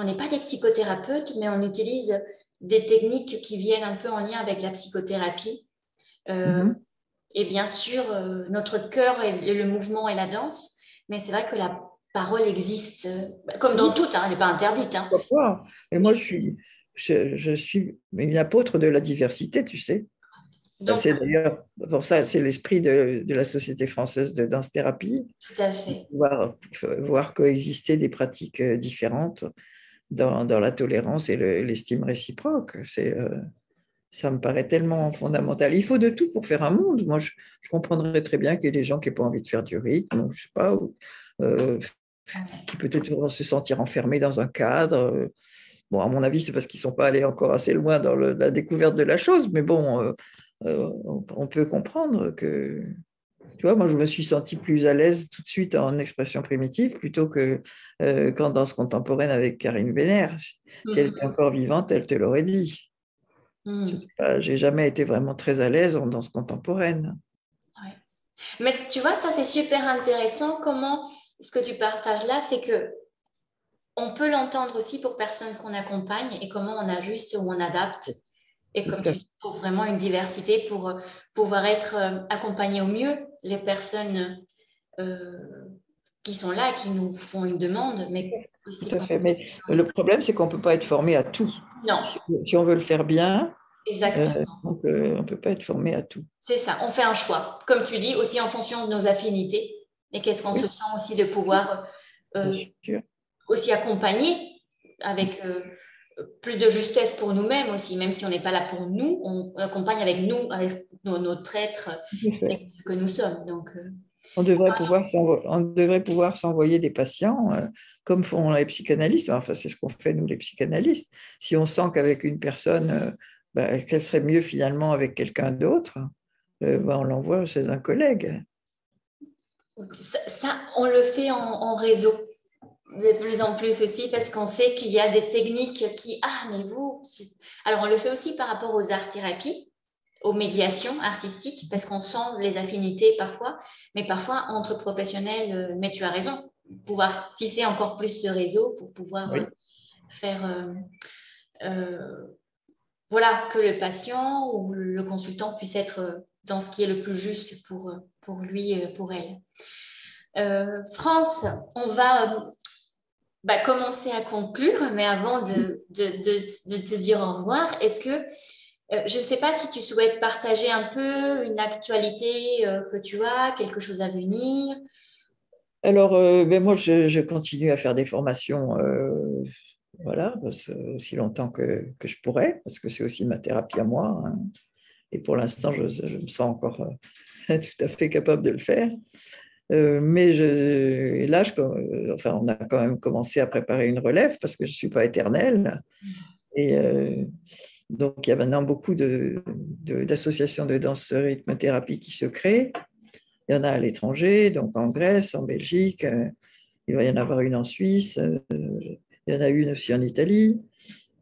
n'est pas des psychothérapeutes, mais on utilise des techniques qui viennent un peu en lien avec la psychothérapie. Euh, Mhm. et bien sûr, notre cœur est le mouvement et la danse, mais c'est vrai que la parole existe, comme dans Oui, tout, hein, elle n'est pas interdite. Hein. pourquoi pas. Et moi, Mais je suis une apôtre de la diversité, tu sais. donc, C'est d'ailleurs pour ça, c'est l'esprit de la Société française de danse-thérapie, tout à fait. voir coexister des pratiques différentes dans la tolérance et l'estime réciproque. Ça me paraît tellement fondamental. Il faut de tout pour faire un monde. Moi, je comprendrais très bien qu'il y ait des gens qui n'aient pas envie de faire du rythme, ou je sais pas, euh, qui peut-être vont se sentir enfermés dans un cadre. Bon, à mon avis, c'est parce qu'ils ne sont pas allés encore assez loin dans la découverte de la chose, mais bon, on peut comprendre que, tu vois, moi, je me suis sentie plus à l'aise tout de suite en expression primitive plutôt qu'en danse contemporaine avec Karine Vénère. Si elle était Mhm. encore vivante, elle te l'aurait dit. Mhm. J'ai jamais été vraiment très à l'aise en danse contemporaine. Ouais. Mais tu vois, ça c'est super intéressant. Comment ce que tu partages là fait que on peut l'entendre aussi pour personnes qu'on accompagne et comment on ajuste ou on adapte. Et Tout comme à tu fait. dis, pour vraiment une diversité pour pouvoir être accompagné au mieux les personnes qui sont là, qui nous font une demande, mais aussi Tout à qu'on fait. Mais le problème, c'est qu'on ne peut pas être formé à tout. non, Si on veut le faire bien, exactement. on peut pas être formé à tout. C'est ça, on fait un choix. Comme tu dis, aussi en fonction de nos affinités. Et qu'est-ce qu'on se Oui, sent aussi de pouvoir bien euh, sûr. aussi accompagner avec plus de justesse pour nous-mêmes aussi, même si on n'est pas là pour nous, on accompagne avec nous, avec notre être, avec ce que nous sommes. Donc, on devrait pouvoir s'envoyer des patients comme font les psychanalystes. Enfin, c'est ce qu'on fait, nous, les psychanalystes. Si on sent qu'avec une personne, qu'elle serait mieux finalement avec quelqu'un d'autre, on l'envoie chez un collègue. Ça, on le fait en réseau de plus en plus aussi parce qu'on sait qu'il y a des techniques qui... Ah, mais vous... Alors, on le fait aussi par rapport aux art-thérapies, aux médiations artistiques, parce qu'on sent les affinités parfois, mais parfois entre professionnels, mais tu as raison, pouvoir tisser encore plus ce réseau pour pouvoir faire... voilà, que le patient ou le consultant puisse être dans ce qui est le plus juste pour lui, pour elle. France, on va commencer à conclure, mais avant de te dire au revoir, est-ce que, je ne sais pas si tu souhaites partager un peu une actualité que tu as, quelque chose à venir? Alors, moi, je continue à faire des formations, voilà, aussi longtemps que je pourrais, parce que c'est aussi ma thérapie à moi, hein. Et pour l'instant, je me sens encore tout à fait capable de le faire. Mais là, on a quand même commencé à préparer une relève parce que je ne suis pas éternelle. Et donc, il y a maintenant beaucoup d'associations de danse rythme thérapie qui se créent. Il y en a à l'étranger, donc en Grèce, en Belgique, il va y en avoir une en Suisse, il y en a une aussi en Italie.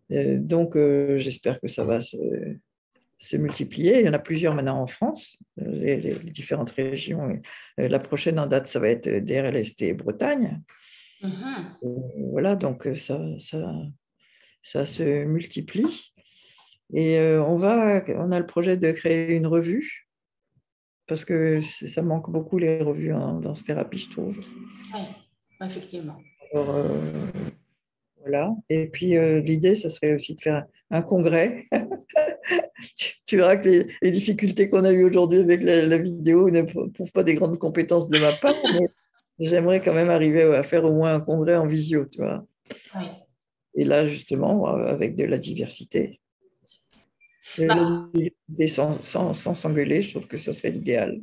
Donc, j'espère que ça va se multiplier. Il y en a plusieurs maintenant en France, les différentes régions. La prochaine en date, ça va être DRLST Bretagne. Voilà, donc ça se multiplie. Et on a le projet de créer une revue, parce que ça manque beaucoup les revues en danse-thérapie, je trouve. Oui, effectivement. Alors, voilà. Et puis, l'idée, ce serait aussi de faire un congrès. Tu verras que les difficultés qu'on a eues aujourd'hui avec la vidéo ne prouvent pas des grandes compétences de ma part, mais j'aimerais quand même arriver à faire au moins un congrès en visio, tu vois. Oui. Et là, justement, avec de la diversité. La diversité sans s'engueuler, je trouve que ce serait l'idéal.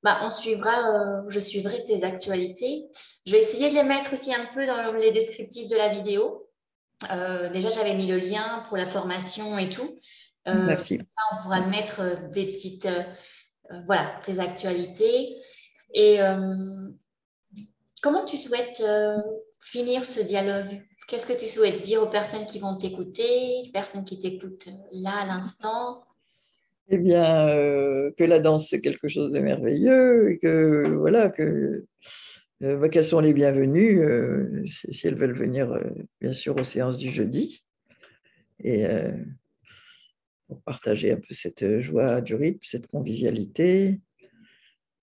Je suivrai tes actualités. Je vais essayer de les mettre aussi un peu dans les descriptifs de la vidéo. Déjà, j'avais mis le lien pour la formation et tout. Merci. Ça, on pourra mettre des petites, voilà, tes actualités. Et comment tu souhaites finir ce dialogue? Qu'est-ce que tu souhaites dire aux personnes qui vont t'écouter, les personnes qui t'écoutent là à l'instant? Eh bien, que la danse, c'est quelque chose de merveilleux et que, voilà, qu'elles sont les bienvenues si elles veulent venir, bien sûr, aux séances du jeudi. Et pour partager un peu cette joie du rythme, cette convivialité.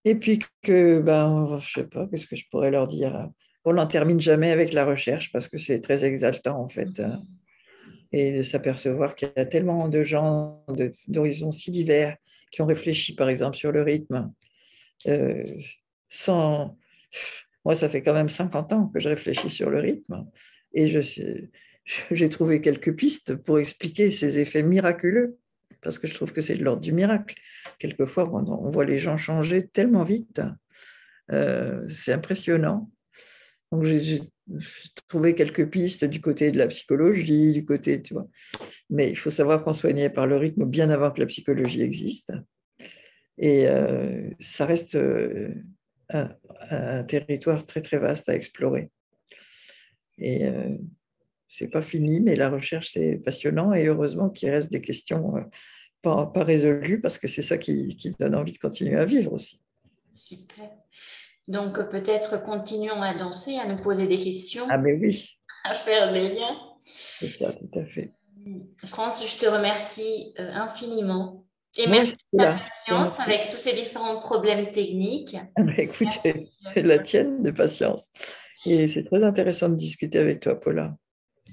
Et puis que, je ne sais pas, qu'est-ce que je pourrais leur dire? On n'en termine jamais avec la recherche parce que c'est très exaltant, en fait. Et de s'apercevoir qu'il y a tellement de gens d'horizons si divers qui ont réfléchi, par exemple, sur le rythme. Sans... Moi, ça fait quand même 50 ans que je réfléchis sur le rythme. Et j'ai trouvé quelques pistes pour expliquer ces effets miraculeux, parce que je trouve que c'est de l'ordre du miracle. Quelquefois, on voit les gens changer tellement vite. C'est impressionnant. Donc, j'ai trouvé quelques pistes du côté de la psychologie, du côté, tu vois. Mais il faut savoir qu'on soignait par le rythme bien avant que la psychologie existe. Et ça reste un territoire très, très vaste à explorer. Et c'est pas fini, mais la recherche, c'est passionnant. Et heureusement qu'il reste des questions pas résolues, parce que c'est ça qui donne envie de continuer à vivre aussi. Super. Donc, peut-être continuons à danser, à nous poser des questions. Ah, mais oui. À faire des liens. C'est ça, tout à fait. France, je te remercie infiniment. Et Moi merci aussi, de ta là. patience avec tous ces différents problèmes techniques. Ah, écoute, c'est la tienne de patience. Et c'est très intéressant de discuter avec toi, Paula.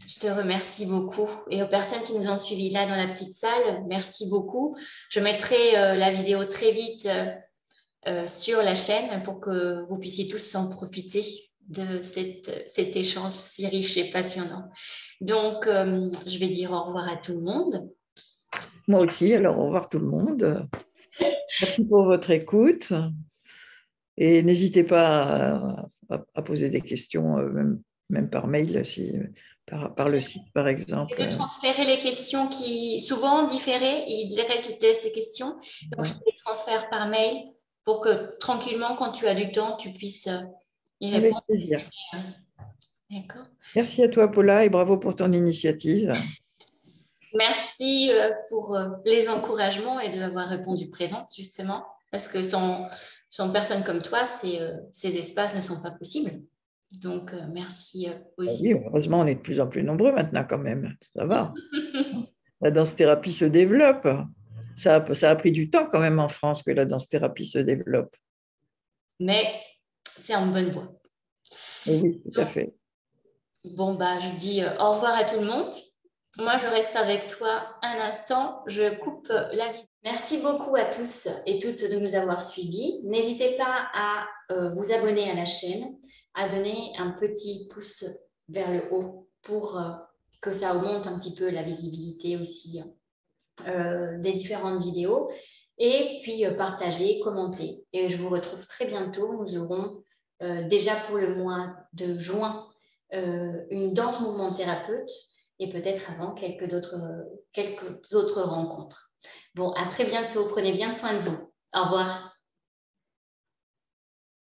Je te remercie beaucoup. Et aux personnes qui nous ont suivis là dans la petite salle, merci beaucoup. Je mettrai la vidéo très vite sur la chaîne pour que vous puissiez tous en profiter. de cet échange si riche et passionnant. Donc, je vais dire au revoir à tout le monde. Moi aussi, alors au revoir tout le monde. Merci pour votre écoute et n'hésitez pas à poser des questions, même par mail, par le site par exemple. Et de transférer les questions qui, souvent différées, ils récitaient ces questions. Donc, je te les transfère par mail pour que tranquillement, quand tu as du temps, tu puisses y Avec répondre. plaisir. D'accord. Merci à toi, Paula, et bravo pour ton initiative. Merci pour les encouragements et d'avoir répondu présente, justement, parce que sans personne comme toi, ces espaces ne sont pas possibles. Donc, merci aussi. Oui, heureusement, on est de plus en plus nombreux maintenant quand même. Ça va. La danse-thérapie se développe. Ça a pris du temps quand même en France que la danse-thérapie se développe. Mais c'est en bonne voie. Oui, tout à fait. Bon, bah, je dis au revoir à tout le monde. Moi, je reste avec toi un instant. Je coupe la vidéo. Merci beaucoup à tous et toutes de nous avoir suivis. N'hésitez pas à vous abonner à la chaîne, à donner un petit pouce vers le haut pour que ça augmente un petit peu la visibilité aussi des différentes vidéos. Et puis partager, commenter. Et je vous retrouve très bientôt. Nous aurons déjà pour le mois de juin une danse mouvement thérapeute et peut-être avant quelques autres rencontres. Bon, à très bientôt. Prenez bien soin de vous. Au revoir.